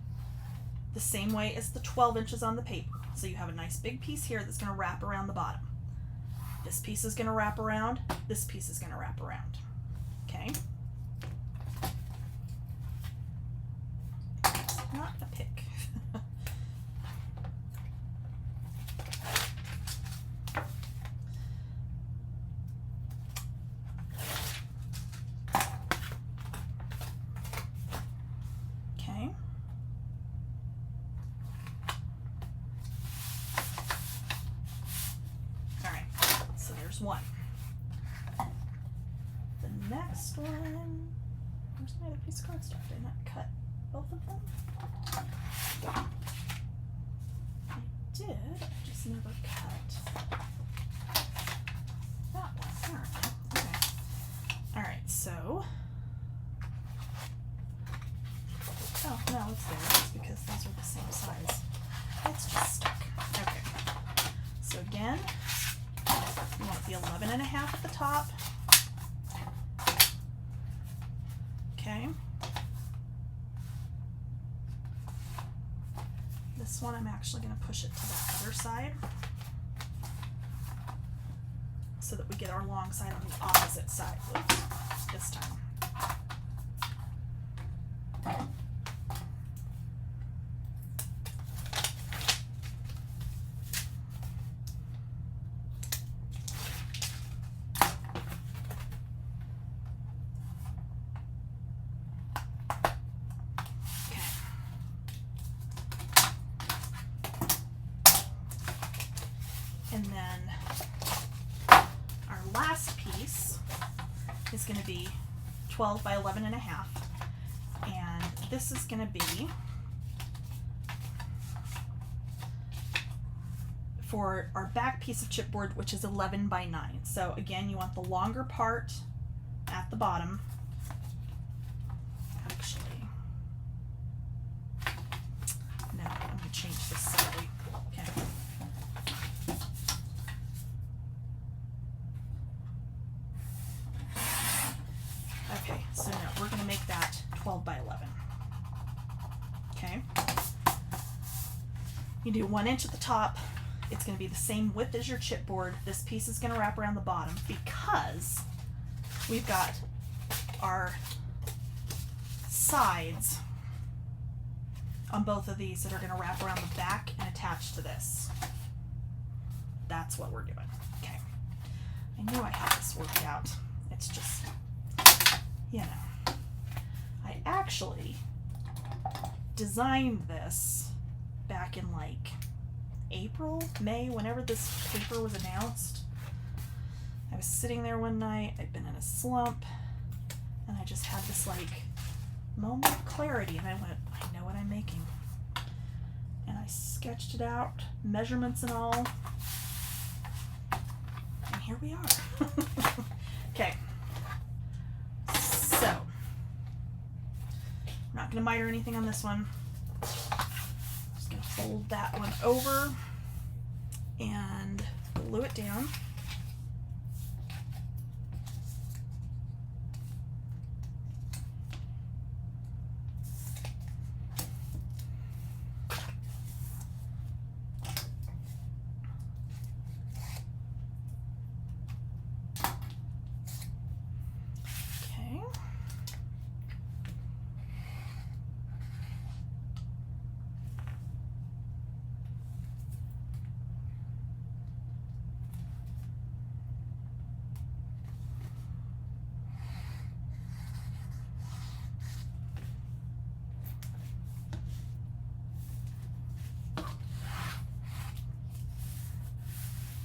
the same way as the 12 inches on the paper. So you have a nice big piece here that's going to wrap around the bottom. This piece is going to wrap around. This piece is going to wrap around. Okay? Not a pick. Okay. All right, so there's one. The next one, where's my other piece of cardstock? Did I not cut both of them? I did, I just never cut that one. All right, okay. All right, so, oh, no, it's there. It's because those are the same size. It's just stuck. Okay. So again, you want the 11 1/2 at the top. Okay. This one I'm actually going to push it to the other side so that we get our long side on the opposite side. Oops, this time. And then is going to be 12 by 11 and a half. And this is going to be for our back piece of chipboard, which is 11 by 9. So again, you want the longer part at the bottom. Actually, no, I'm going to change this slightly. Okay. Okay, so no, we're going to make that 12 by 11. Okay. You do 1 inch at the top. It's going to be the same width as your chipboard. This piece is going to wrap around the bottom because we've got our sides on both of these that are going to wrap around the back and attach to this. That's what we're doing. Okay. I knew I had this worked out. It's just, you know, I actually designed this back in like April, May, whenever this paper was announced. I was sitting there one night, I'd been in a slump, and I just had this like moment of clarity, and I went, I know what I'm making. And I sketched it out, measurements and all, and here we are. Okay, so I'm not going to miter anything on this one. Fold that one over and glue it down.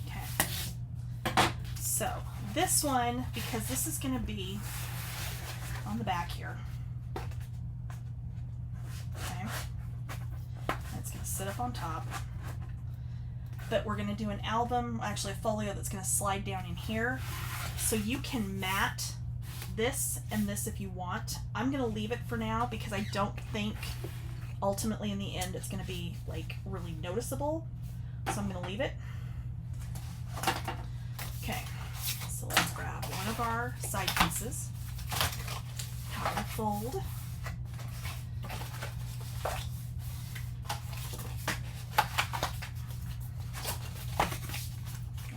Okay. So this one, because this is going to be on the back here, okay, and it's going to sit up on top, but we're going to do an album, actually a folio that's going to slide down in here, so you can mat this and this if you want. I'm going to leave it for now because I don't think ultimately in the end it's going to be like really noticeable, so I'm going to leave it. Okay. So let's grab one of our side pieces, power fold,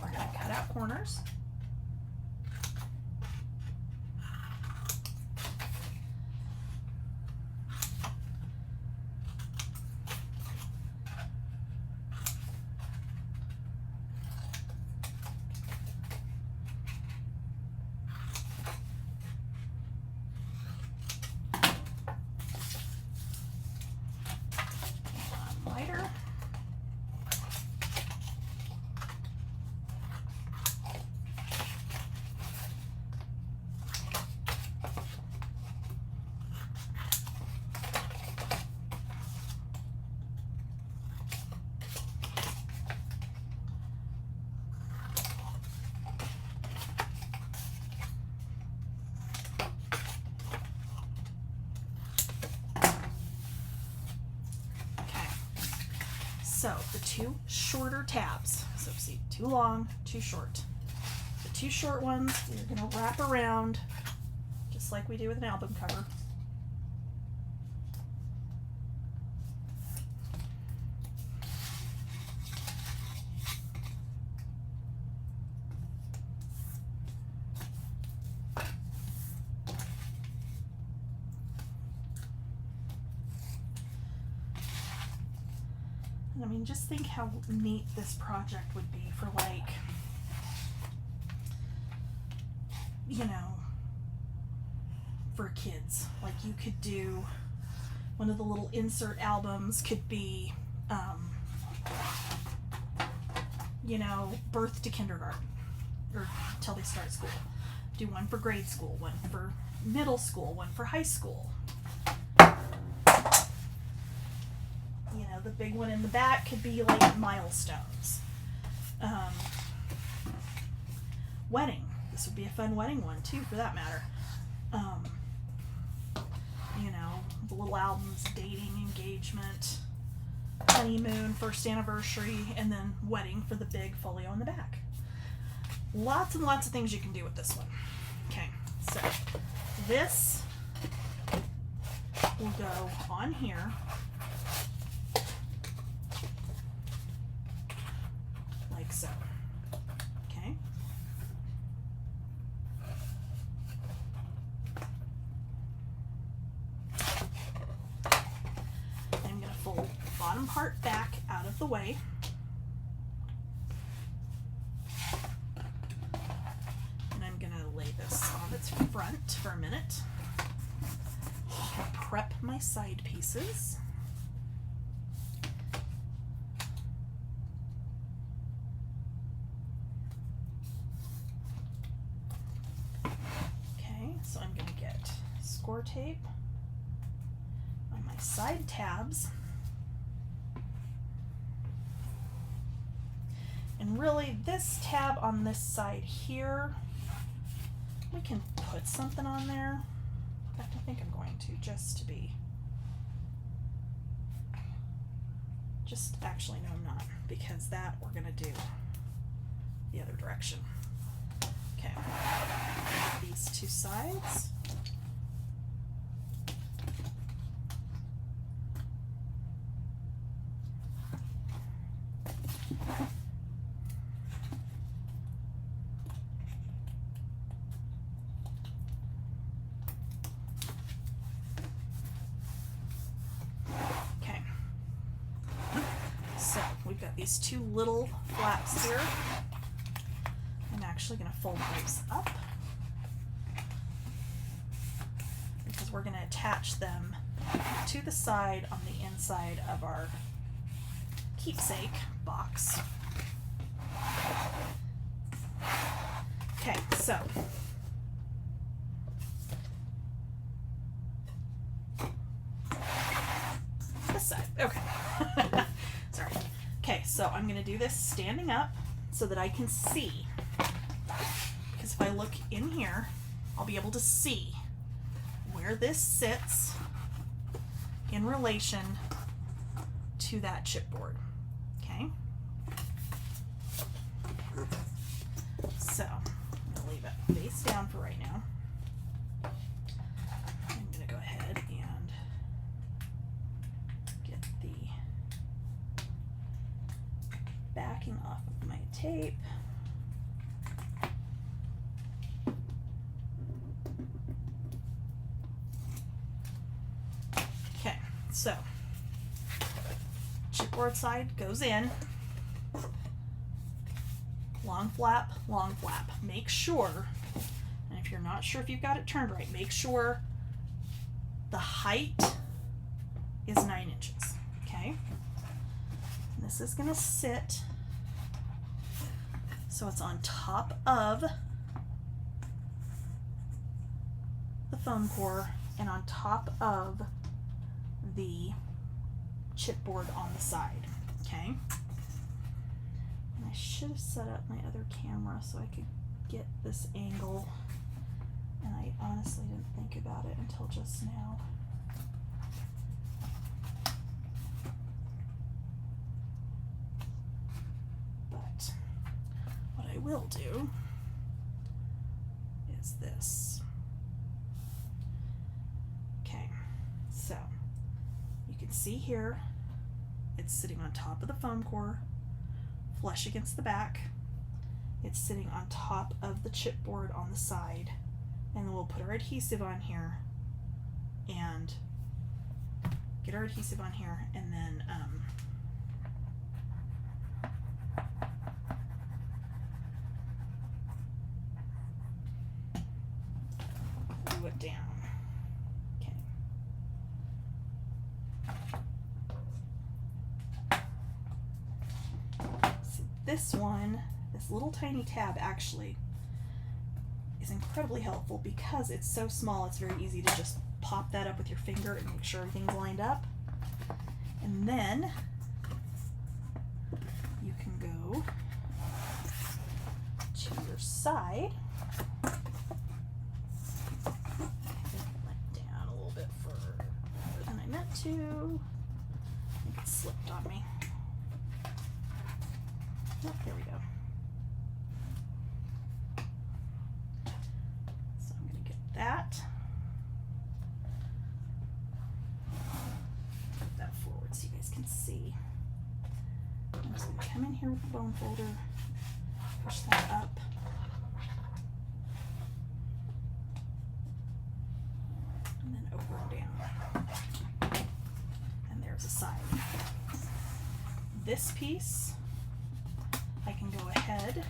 we're going to cut out corners. So the two shorter tabs, so see, too long, too short. The two short ones, we're going to wrap around just like we do with an album cover. I mean, just think how neat this project would be for, like, you know, for kids. Like, you could do one of the little insert albums could be, you know, birth to kindergarten or till they start school. do one for grade school, one for middle school, one for high school. You know, the big one in the back could be like milestones. Wedding. This would be a fun wedding one too, for that matter. You know, the little albums, dating, engagement, honeymoon, first anniversary, and then wedding for the big folio in the back. Lots and lots of things you can do with this one. Okay, so this will go on here. Like so. Okay. I'm going to fold the bottom part back out of the way. And I'm going to lay this on its front for a minute. I can prep my side pieces. So I'm going to get score tape on my side tabs. And really, this tab on this side here, we can put something on there. In fact, I think I'm going to, actually, no, I'm not, because that we're going to do the other direction. Okay, these two sides. Okay, so we've got these two little flaps here. I'm actually going to fold those up because we're going to attach them to the side on the inside of our keepsake box. Okay, so this side. Okay. Sorry. Okay, so I'm going to do this standing up so that I can see. Because if I look in here, I'll be able to see where this sits in relation to that chipboard. Okay? So, I'm going to leave it face down for right now. I'm going to go ahead and get the backing off of my tape. Okay, so chipboard side goes in. Long flap, long flap. Make sure, and if you're not sure if you've got it turned right, make sure the height is 9 inches. Okay? And this is going to sit so it's on top of the foam core and on top of the chipboard on the side. Okay? And I should have set up my other camera so I could get this angle, and I honestly didn't think about it until just now. But what I will do is this. Okay, so you can see here it's sitting on top of the foam core, flush against the back. It's sitting on top of the chipboard on the side, and then we'll put our adhesive on here and get our adhesive on here, and then glue it down. Okay. So this one, this little tiny tab actually is incredibly helpful because it's so small. It's very easy to just pop that up with your finger and make sure everything's lined up. And then you can go to your side. Went down a little bit further than I meant to. I think it slipped on me. Oh, there we go. So I'm going to get that. Put that forward so you guys can see. I'm just going to come in here with the bone folder, push that up. And then over and down. And there's a side. This piece, I can go ahead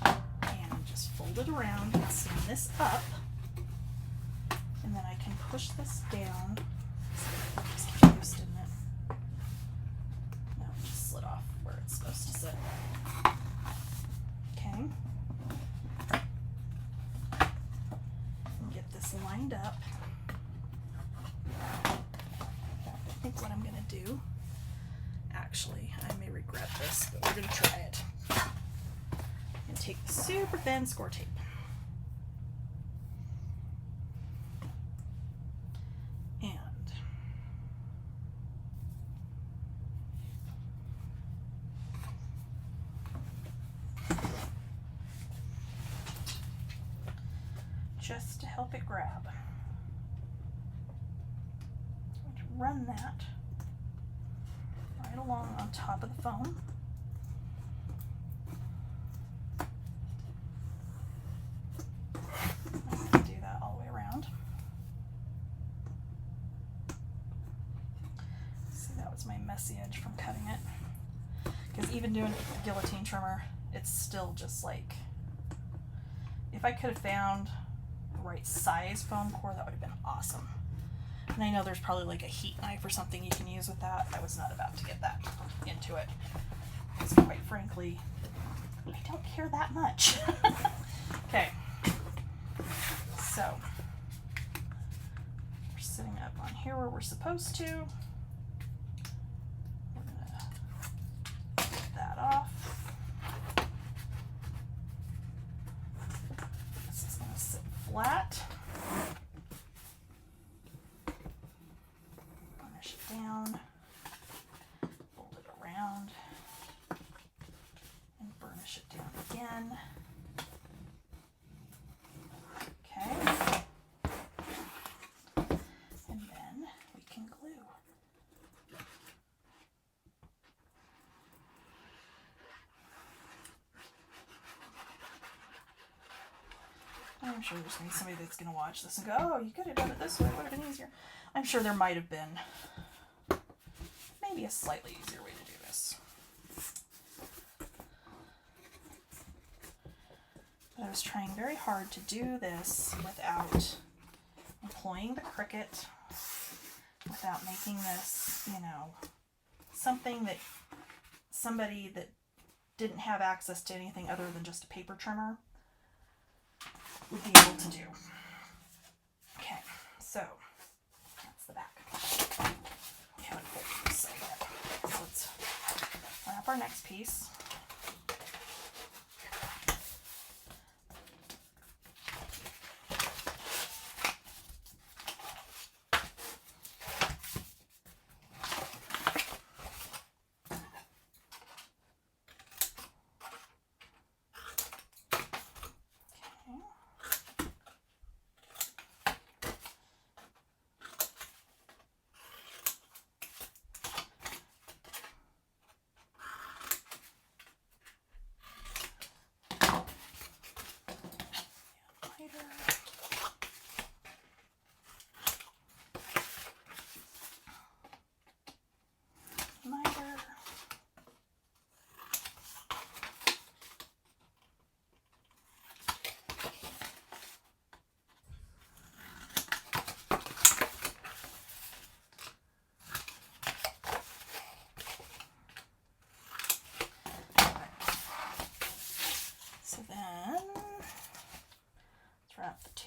and just fold it around and stand this up, and then I can push this down. Just get used, didn't it? No, it just slid off where it's supposed to sit. Okay. And get this lined up. I think what I'm going to do, actually, I may regret this, but we're going to try it. And take the super thin score tape. And just to help it grab, I'm going to run that right along on top of the foam. I'm going to do that all the way around. See, that was my messy edge from cutting it. Because even doing it with the guillotine trimmer, it's still just like, if I could have found the right size foam core, that would have been awesome. And I know there's probably like a heat knife or something you can use with that. I was not about to get that into it, because quite frankly, I don't care that much. Okay, so we're sitting up on here where we're supposed to. We're gonna get that off. This is gonna sit flat. Down, fold it around, and burnish it down again. Okay. And then we can glue. I'm sure there's going to be somebody that's going to watch this and go, oh, you could have done it this way, it would have been easier. I'm sure there might have been maybe a slightly easier way to do this. But I was trying very hard to do this without employing the Cricut, without making this, you know, something that somebody that didn't have access to anything other than just a paper trimmer would be able to do. Okay, so that's the back. We haven't folded this side yet. So let's wrap our next piece.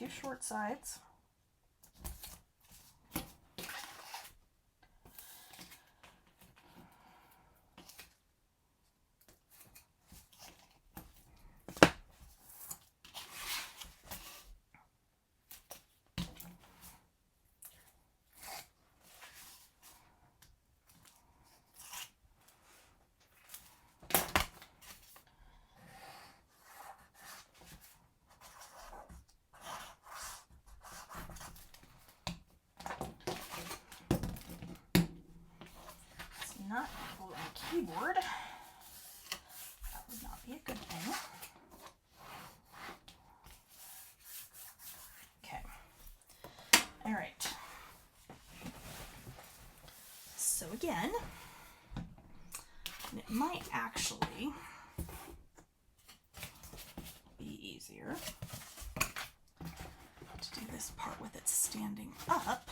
2 short sides. Not on a keyboard. That would not be a good thing. Okay. All right. So again, and it might actually be easier to do this part with it standing up.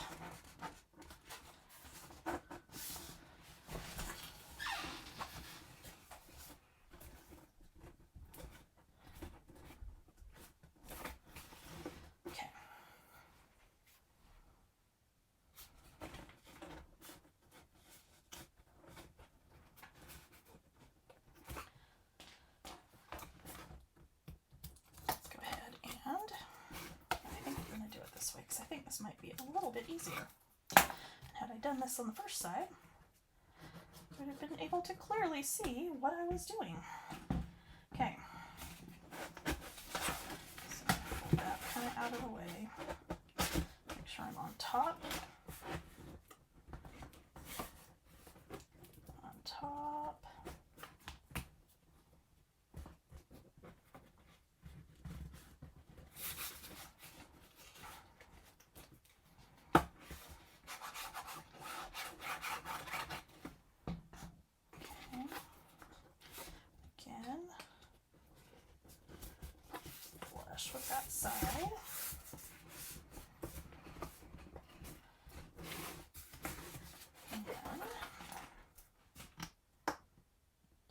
I think this might be a little bit easier. Had I done this on the first side, I would have been able to clearly see what I was doing. Okay. So pull that kind of out of the way. Make sure I'm on top. On top. Flush with that side. And then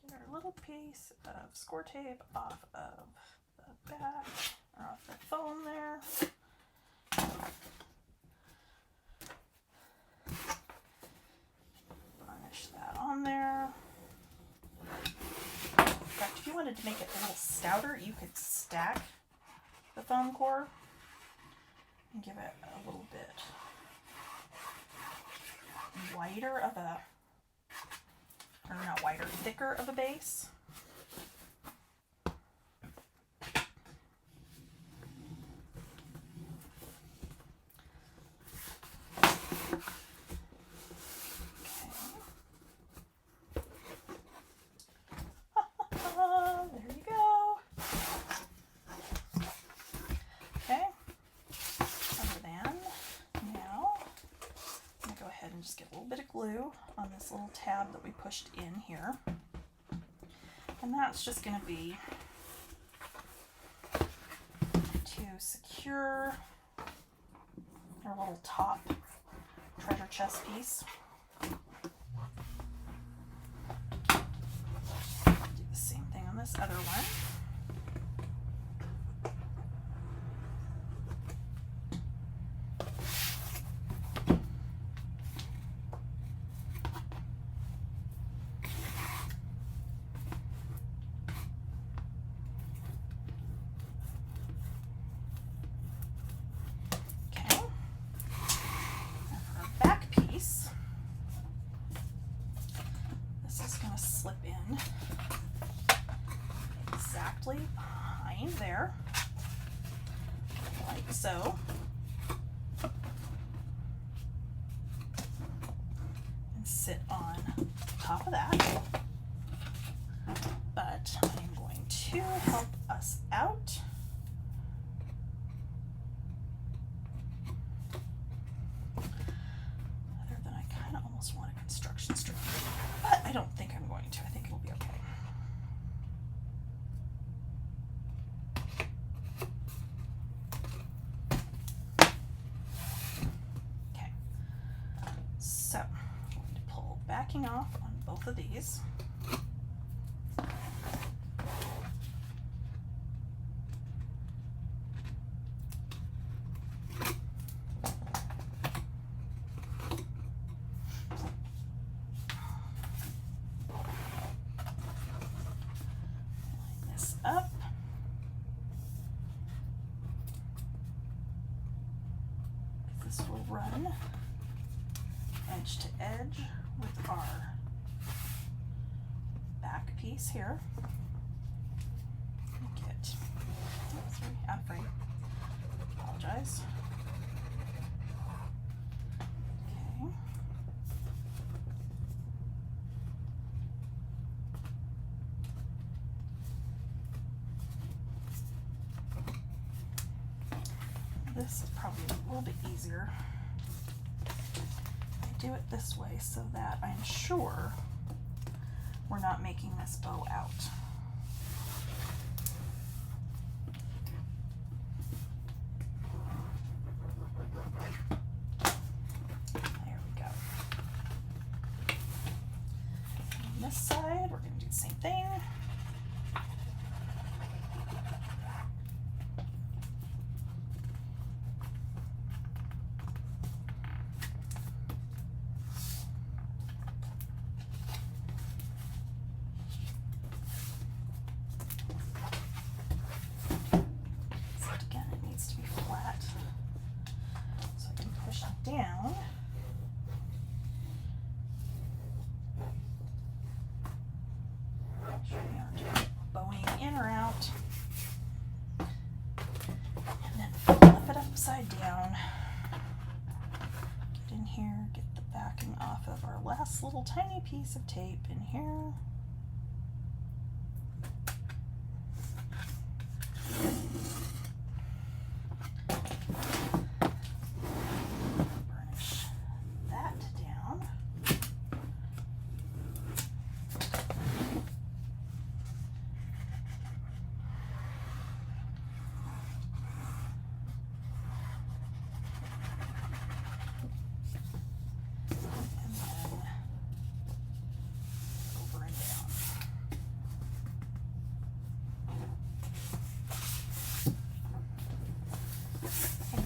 get our little piece of score tape off of the back, or off the foam there. Varnish that on there. In fact, if you wanted to make it a little stouter, you could stack the foam core and give it a little bit wider of a, or not wider, thicker of a base. Just get a little bit of glue on this little tab that we pushed in here. And that's just going to be to secure our little top treasure chest piece. Do the same thing on this other one. Slip in exactly behind there, like so. And sit on top of that. But I'm going to help us out. Other than I kind of almost want a construction strip, but I don't think I'm going to. I think it'll be okay. Okay, so I'm going to pull backing off on both of these. edge to edge with our back piece here. Get, oh, sorry, I'm afraid. Apologize. Okay. This is probably a little bit easier. I do it this way so that I'm sure we're not making this bow out. There we go. On this side, we're going to do the same thing. Down. Make sure we aren't bowing in or out. And then flip it upside down. Get in here, get the backing off of our last little tiny piece of tape in here.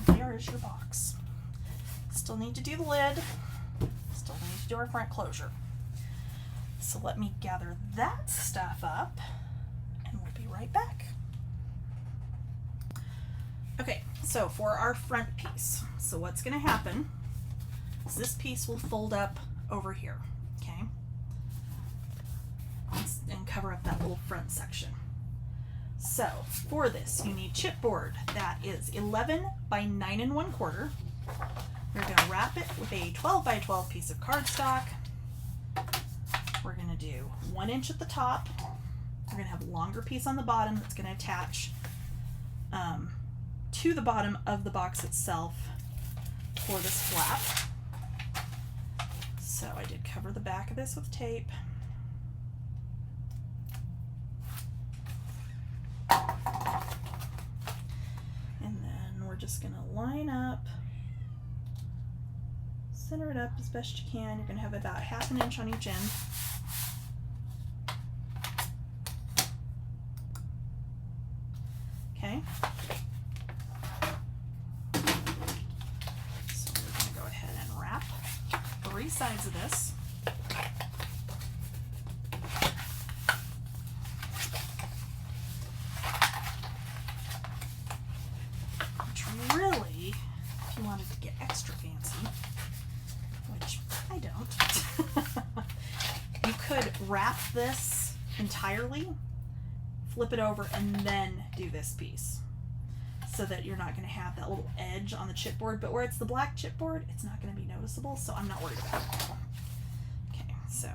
There's your box. Still need to do the lid. Still need to do our front closure. So let me gather that stuff up and we'll be right back. Okay, so for our front piece, so what's going to happen is this piece will fold up over here, okay, and cover up that little front section. So for this, you need chipboard that is 11 by 9 1/4. You're going to wrap it with a 12 by 12 piece of cardstock. We're going to do 1 inch at the top. We're going to have a longer piece on the bottom that's going to attach to the bottom of the box itself for this flap. So I did cover the back of this with tape. We're just going to line up, center it up as best you can. You're going to have about 1/2 inch on each end. Okay. So we're going to go ahead and wrap 3 sides of this. Really, if you wanted to get extra fancy, which I don't, you could wrap this entirely, flip it over, and then do this piece so that you're not going to have that little edge on the chipboard, but where it's the black chipboard, it's not going to be noticeable, so I'm not worried about it. Okay, so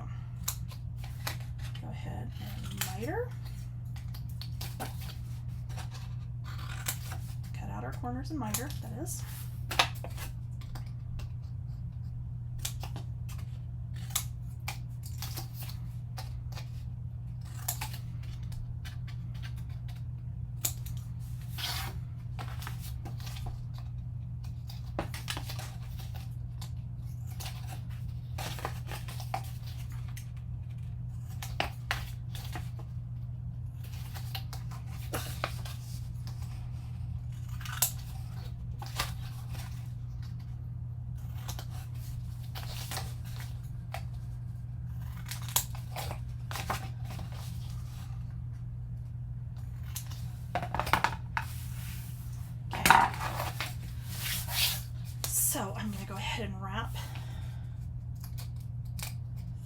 go ahead and miter. Our corners and miter, that is.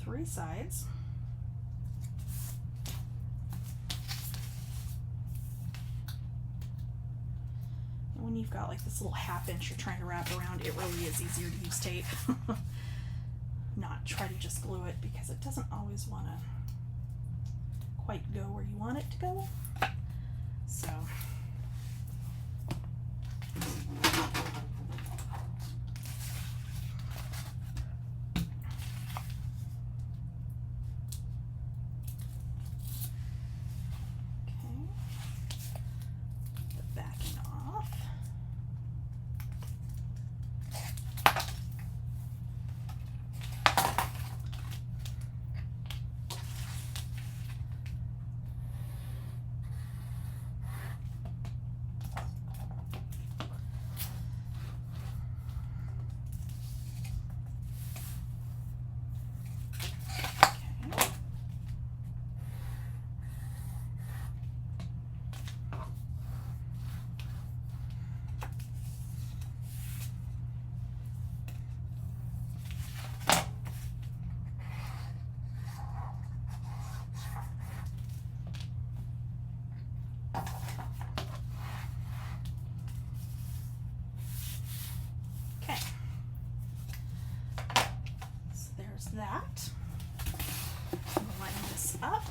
3 sides. And when you've got like this little 1/2 inch you're trying to wrap around, it really is easier to use tape. Not try to just glue it, because it doesn't always want to quite go where you want it to go. So that. I'm going to line this up.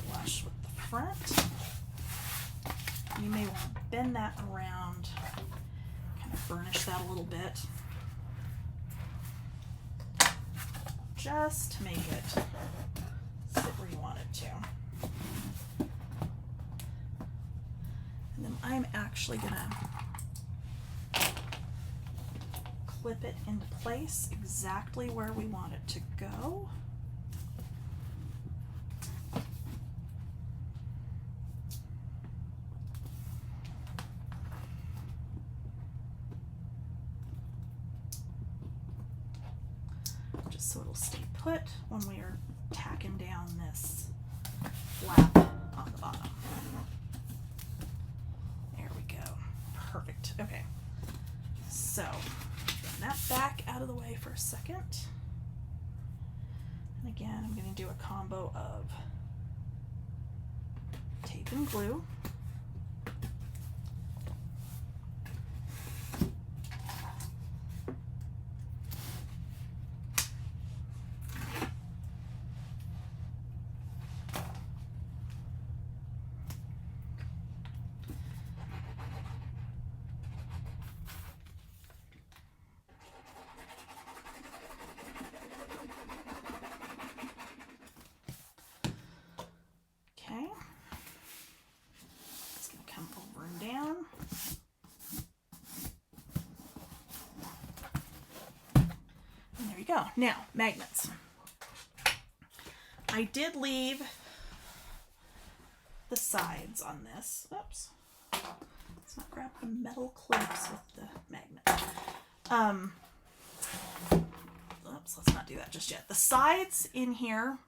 Flush with the front. You may want to bend that around, kind of burnish that a little bit, just to make it sit where you want it to. And then I'm actually going to clip it into place exactly where we want it to go. Just so it'll stay put when we are tacking down this flap on the bottom. There we go. Perfect. Okay. So that back out of the way for a second. And again, I'm going to do a combo of tape and glue. Go. Now, magnets. I did leave the sides on this. Oops. Let's not grab the metal clips with the magnet. Oops, let's not do that just yet. The sides in here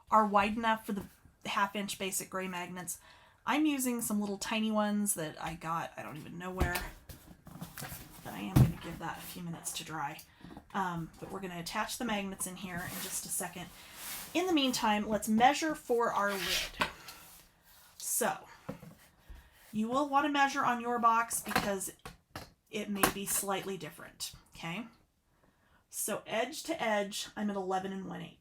are wide enough for the 1/2 inch basic gray magnets. I'm using some little tiny ones that I got, I don't even know where, but I am going to give that a few minutes to dry. But we're going to attach the magnets in here in just a second. In the meantime, let's measure for our lid. So, you will want to measure on your box because it may be slightly different, okay? So edge to edge, I'm at 11 1/8.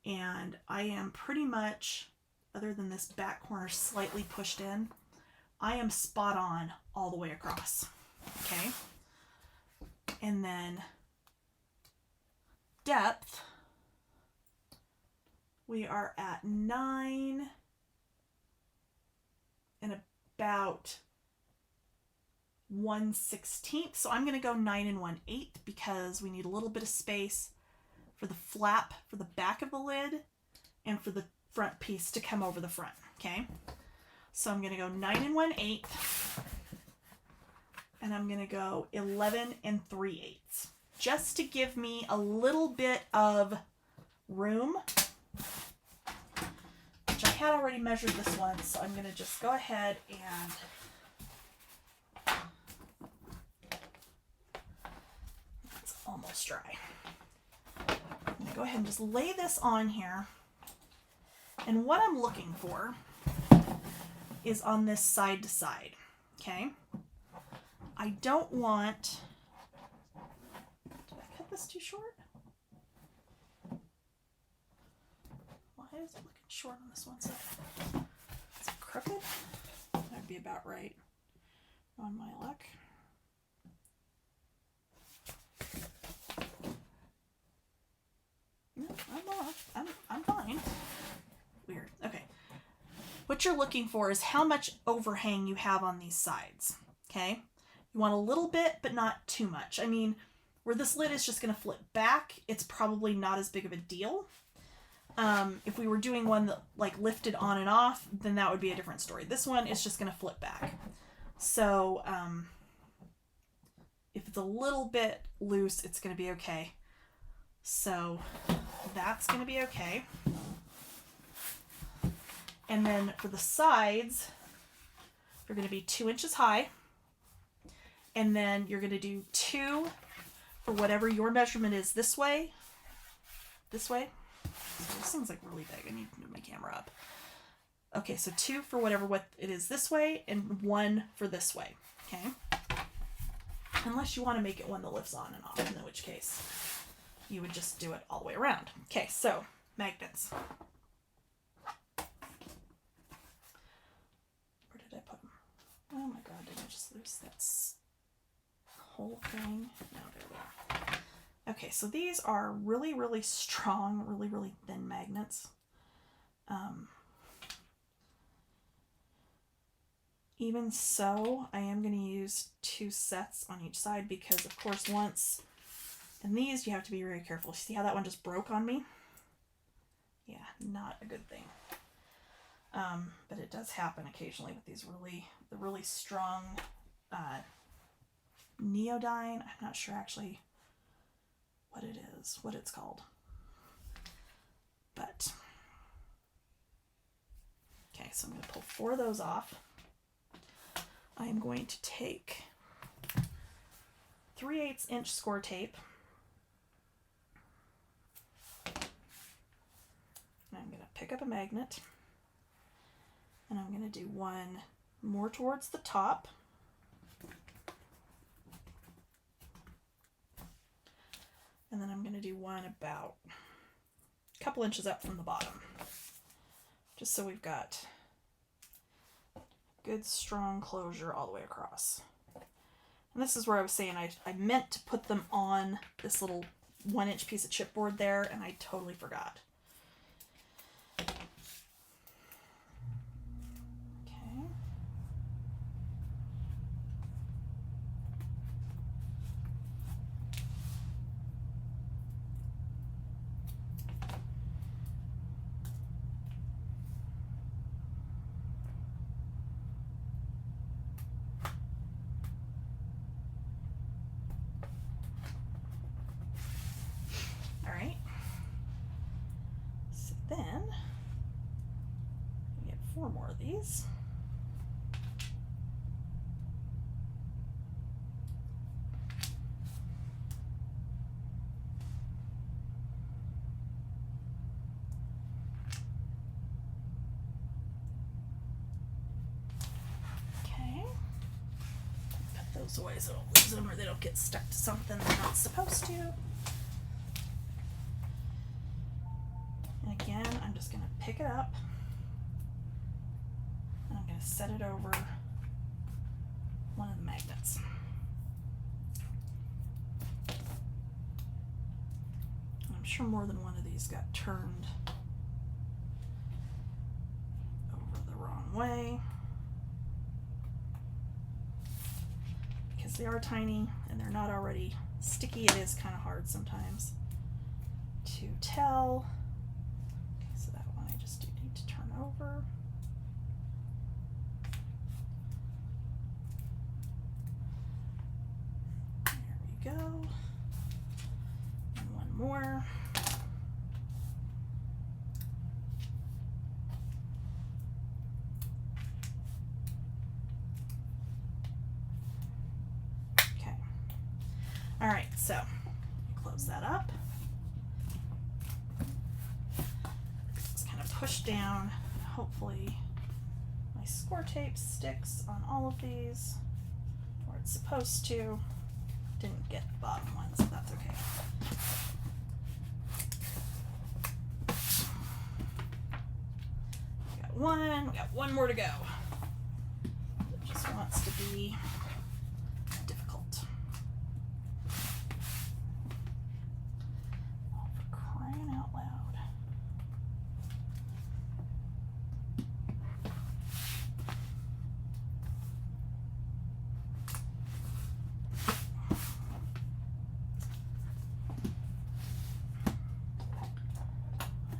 And I am pretty much, other than this back corner slightly pushed in, I am spot on all the way across, okay? And then depth, we are at 9 and about 1/16. So I'm going to go 9 1/8 because we need a little bit of space for the flap for the back of the lid and for the front piece to come over the front, okay? So I'm going to go 9 1/8. And I'm going to go 11 3/8 just to give me a little bit of room, which I had already measured this once, so I'm going to just go ahead and almost dry. I'm going to go ahead and just lay this on here. And what I'm looking for is on this side to side, okay? I don't want... Did I cut this too short? Why is it looking short on this one side? Is it crooked? That'd be about right on my luck. No, I'm off. I'm fine. Weird. Okay. What you're looking for is how much overhang you have on these sides. Okay? You want a little bit, but not too much. I mean, where this lid is just going to flip back, it's probably not as big of a deal. If we were doing one that like lifted on and off, then that would be a different story. This one is just going to flip back. So, if it's a little bit loose, it's going to be okay. So that's going to be okay. And then for the sides, they're going to be 2 inches high. And then you're going to do 2 for whatever your measurement is this way. This way. So this thing's like really big. I need to move my camera up. Okay, so 2 for whatever width it is this way, and 1 for this way. Okay? Unless you want to make it one that lifts on and off, in which case you would just do it all the way around. Okay, so magnets. Where did I put them? Oh my god, did I just lose that whole thing? No, there we are. Okay, so these are really, really strong, really, really thin magnets. Even so, I am going to use 2 sets on each side because, of course, once... And these, you have to be very careful. See how that one just broke on me? Yeah, not a good thing. But it does happen occasionally with these really strong neodyne. I'm not sure actually what it is, what it's called. But, okay, so I'm going to pull 4 of those off. I'm going to take 3/8 inch score tape. And I'm going to pick up a magnet. And I'm going to do one more towards the top. And then I'm going to do one about a couple inches up from the bottom. Just so we've got good strong closure all the way across. And this is where I was saying I meant to put them on this little 1-inch piece of chipboard there, and I totally forgot. Okay. Then we get 4 more of these. Okay. Put those away so I don't lose them or they don't get stuck to something they're not supposed to. Again, I'm just going to pick it up and I'm going to set it over one of the magnets. I'm sure more than one of these got turned over the wrong way because they are tiny and they're not already sticky. It is kind of hard sometimes to tell. Over. There we go. And one more. Okay. All right, so close that up. Just kind of push down. Hopefully my score tape sticks on all of these where it's supposed to. Didn't get the bottom one, so that's okay. We got one more to go. It just wants to be difficult. Oh, for crying out loud.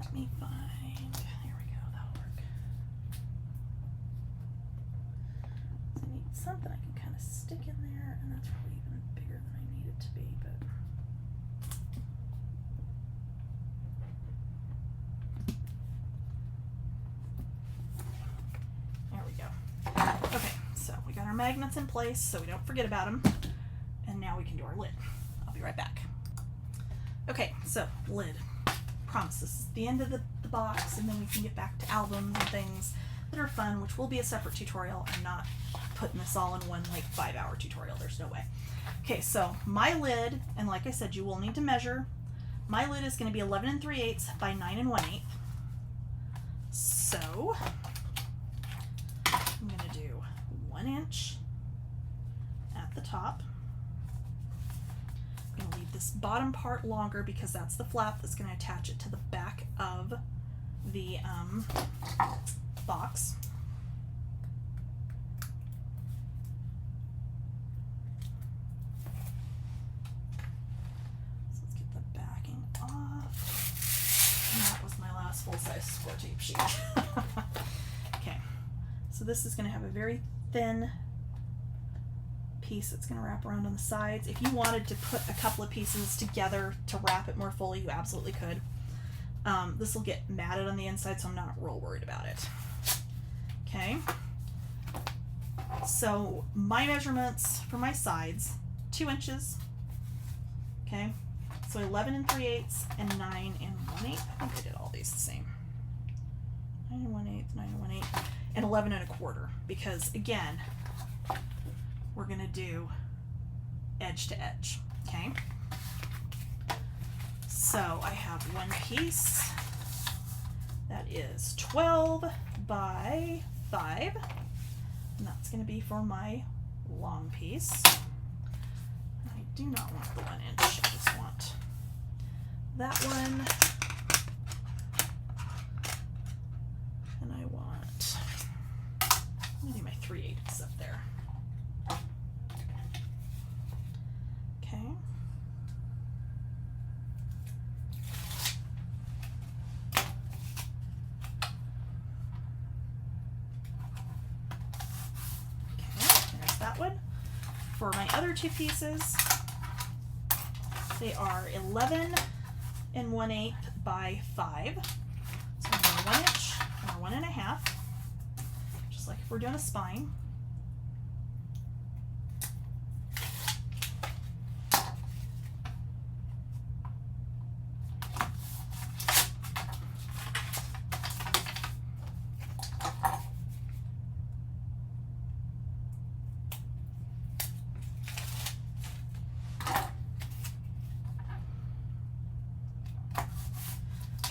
Let me find, there we go, that'll work. So I need something I can kind of stick in there, and that's probably even bigger than I need it to be, but there we go. Okay, so we got our magnets in place so we don't forget about them, and now we can do our lid. I'll be right back. Okay, so lid. Promise this is the end of the box, and then we can get back to albums and things that are fun, which will be a separate tutorial. I'm not putting this all in one like 5-hour tutorial. There's no way. Okay, so my lid, and like I said, you will need to measure. My lid is going to be 11 3/8 by 9 1/8. So I'm going to do 1 inch at the top. I'm going to leave this bottom part longer because that's the flap that's going to attach it to the back of the box. So let's get the backing off. And that was my last full-size score tape sheet. Okay, so this is going to have a very thin piece that's going to wrap around on the sides. If you wanted to put a couple of pieces together to wrap it more fully, you absolutely could. This will get matted on the inside, so I'm not real worried about it. Okay, so my measurements for my sides, 2 inches. Okay, so 11 3/8 and 9 1/8. I think I did all these the same. 9 1/8, 9 1/8, and 11 1/4, because again, we're going to do edge to edge. Okay, so I have one piece that is 12 by 5, and that's going to be for my long piece. I do not want the 1 inch, I just want that one, and I want, let me do my 3/8 up there. Okay. That one. For my other two pieces, they are 11 1/8 by 5. So I'm going 1 inch or 1 1/2, just like if we're doing a spine.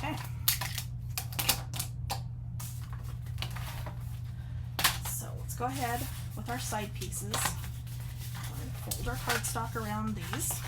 Okay. So let's go ahead with our side pieces. We're going to fold our cardstock around these.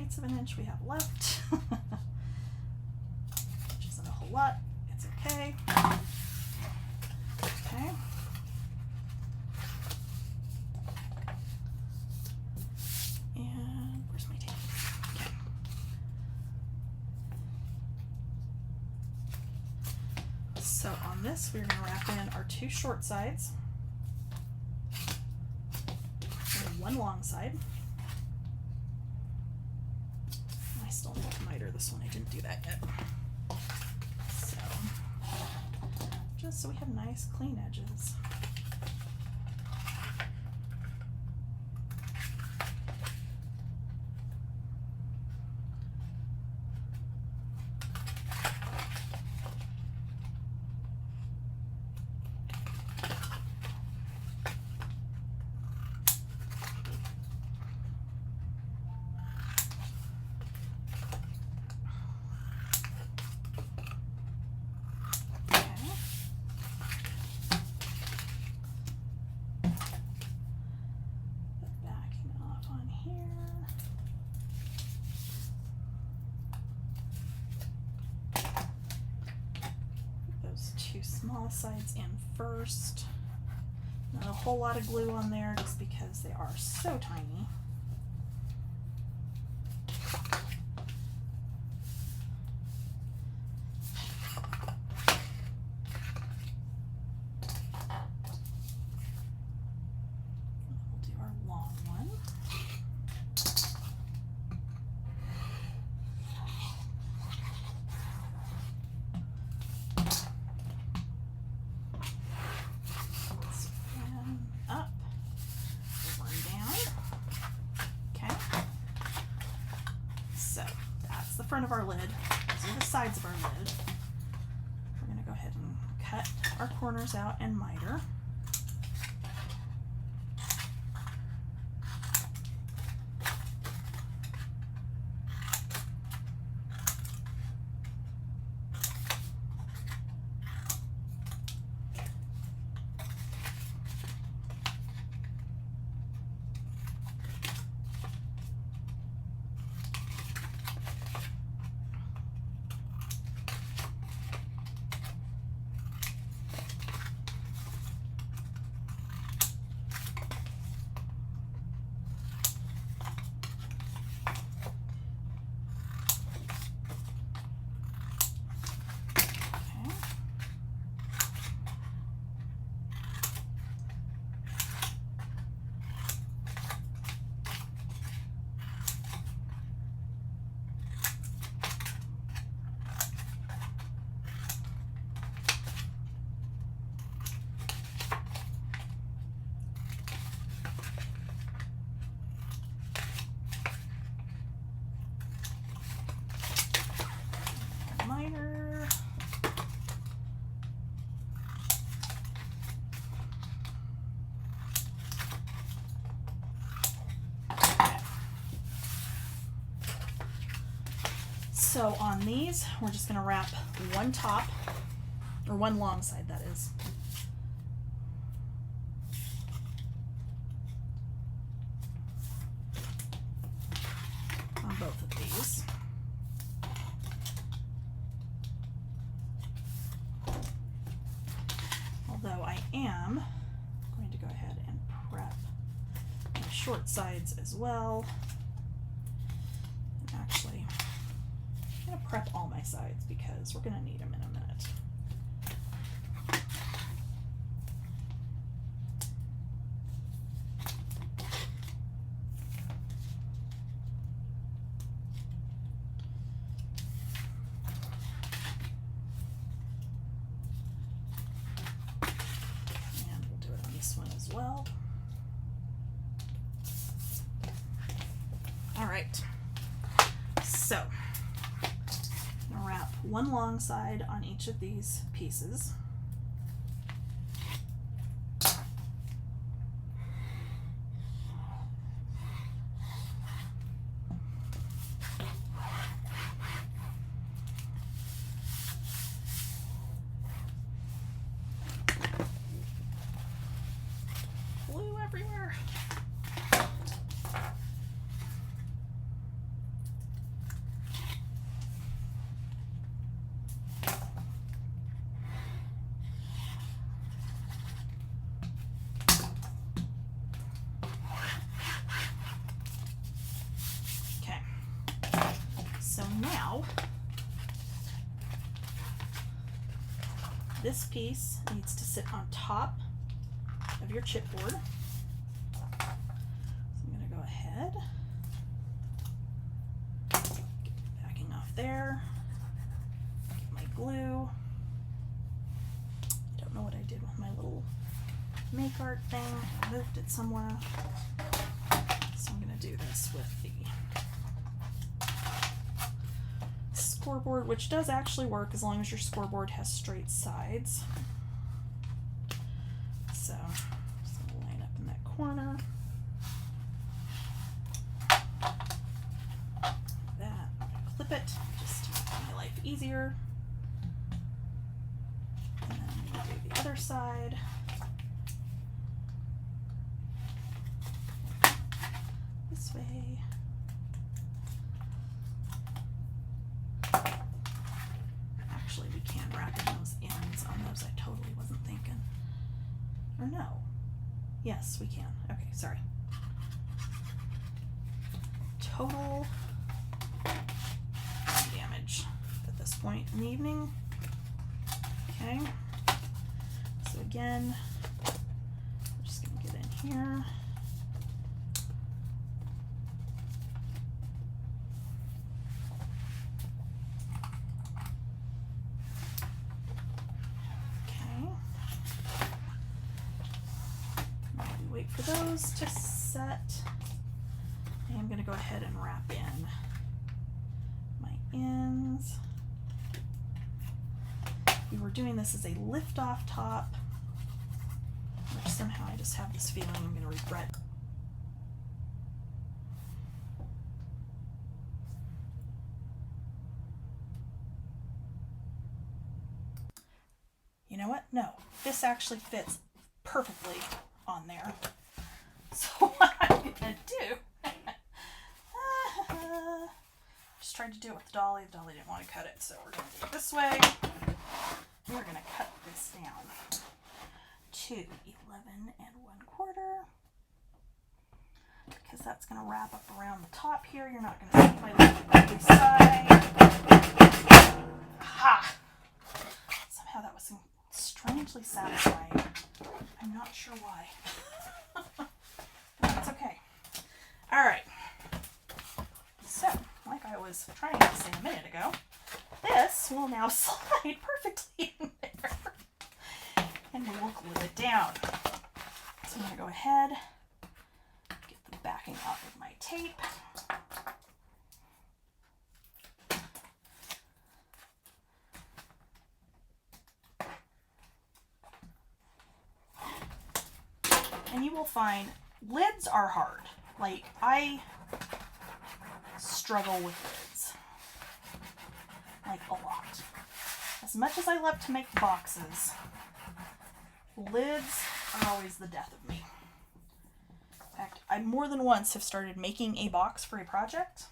3/8 of an inch we have left, which isn't a whole lot. It's okay. Okay. And where's my tape? Okay. So on this, we're going to wrap in our 2 short sides and 1 long side. I still need to miter this one. I didn't do that yet. So, just so we have nice, clean edges. Small sides in first. Not a whole lot of glue on there just because they are so tiny. We'll do our long one. Front of our lid. These are the sides of our lid. We're going to go ahead and cut our corners out and miter. Miter. So on these, we're just going to wrap 1 top, or 1 long side, that is. On both of these. Although I am going to go ahead and prep my short sides as well. And actually, I'm going to prep all my sides because we're going to need them in a minute. Well, all right, so I'm gonna wrap 1 long side on each of these pieces. this piece needs to sit on top of your chipboard. So I'm going to go ahead, get backing off there, get my glue. I don't know what I did with my little make art thing. I moved it somewhere. So I'm going to do this with the scoreboard, which does actually work as long as your scoreboard has straight sides. So just going to line up in that corner. Like that. I'm going to clip it just to make my life easier. And then I'm going to do the other side. This way. Actually, we can wrap in those ends on those. I totally wasn't thinking. Or no. Yes, we can. Okay, sorry. Total damage at this point in the evening. Okay. So again, we're just going to get in here. For those to set, I am going to go ahead and wrap in my ends. We were doing this as a lift-off top, which somehow I just have this feeling I'm going to regret. You know what? No, this actually fits perfectly on there. So what I'm gonna do, just tried to do it with the dolly. The dolly didn't want to cut it, so we're gonna do it this way. We're gonna cut this down to 11 1/4, because that's gonna wrap up around the top here. You're not gonna see my little ugly side. Ha! Somehow that was strangely satisfying. I'm not sure why. That's okay. Alright. So, like I was trying to say a minute ago, this will now slide perfectly in there. And we will glue it down. So I'm going to go ahead, get the backing off of my tape. And you will find lids are hard. Like, I struggle with lids. Like, a lot. As much as I love to make boxes, lids are always the death of me. In fact, I more than once have started making a box for a project,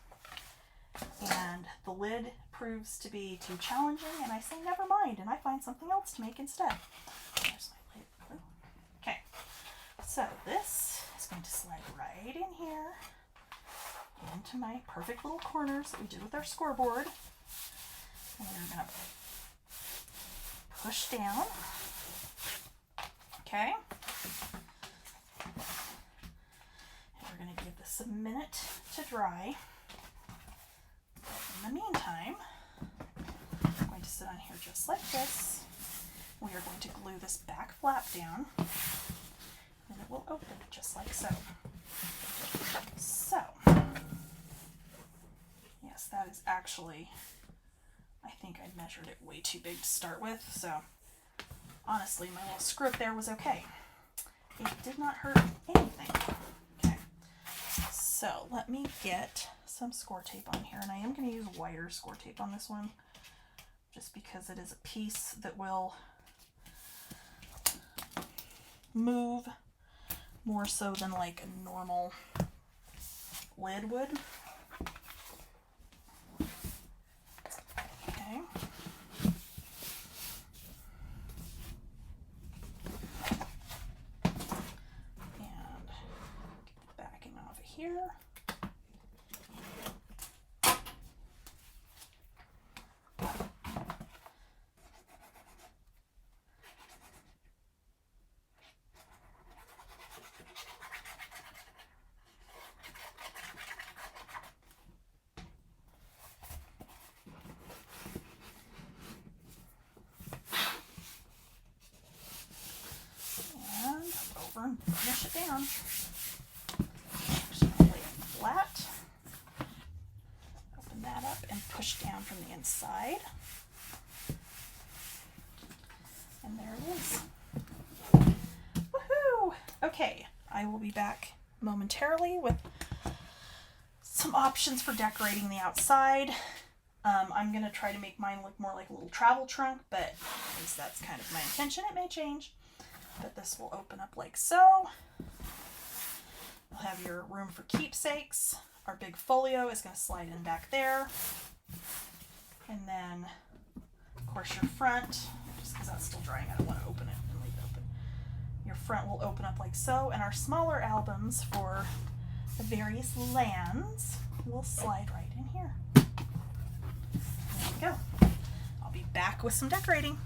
and the lid proves to be too challenging, and I say never mind, and I find something else to make instead. There's my lid glue. Okay. So this is going to slide right in here into my perfect little corners that we did with our scoreboard. And we're going to push down. Okay. And we're going to give this a minute to dry. But in the meantime, I'm going to sit on here just like this. We are going to glue this back flap down. And it will open just like so. So, yes, that is actually, I think I measured it way too big to start with, so honestly, my little script there was okay. It did not hurt anything. Okay, so let me get some score tape on here, and I am going to use wire score tape on this one, just because it is a piece that will move more so than like a normal lid would. Okay. And backing off of here. down, finish it down. Just lay it flat. Open that up and push down from the inside. And there it is. Woohoo! Okay, I will be back momentarily with some options for decorating the outside. I'm going to try to make mine look more like a little travel trunk, but at least that's kind of my intention. It may change, but this will open up like so. You'll have your room for keepsakes. Our big folio is going to slide in back there. And then, of course, your front, just because that's still drying, I don't want to open it and leave it open. Your front will open up like so, and our smaller albums for the various lands will slide right in here. There we go. I'll be back with some decorating.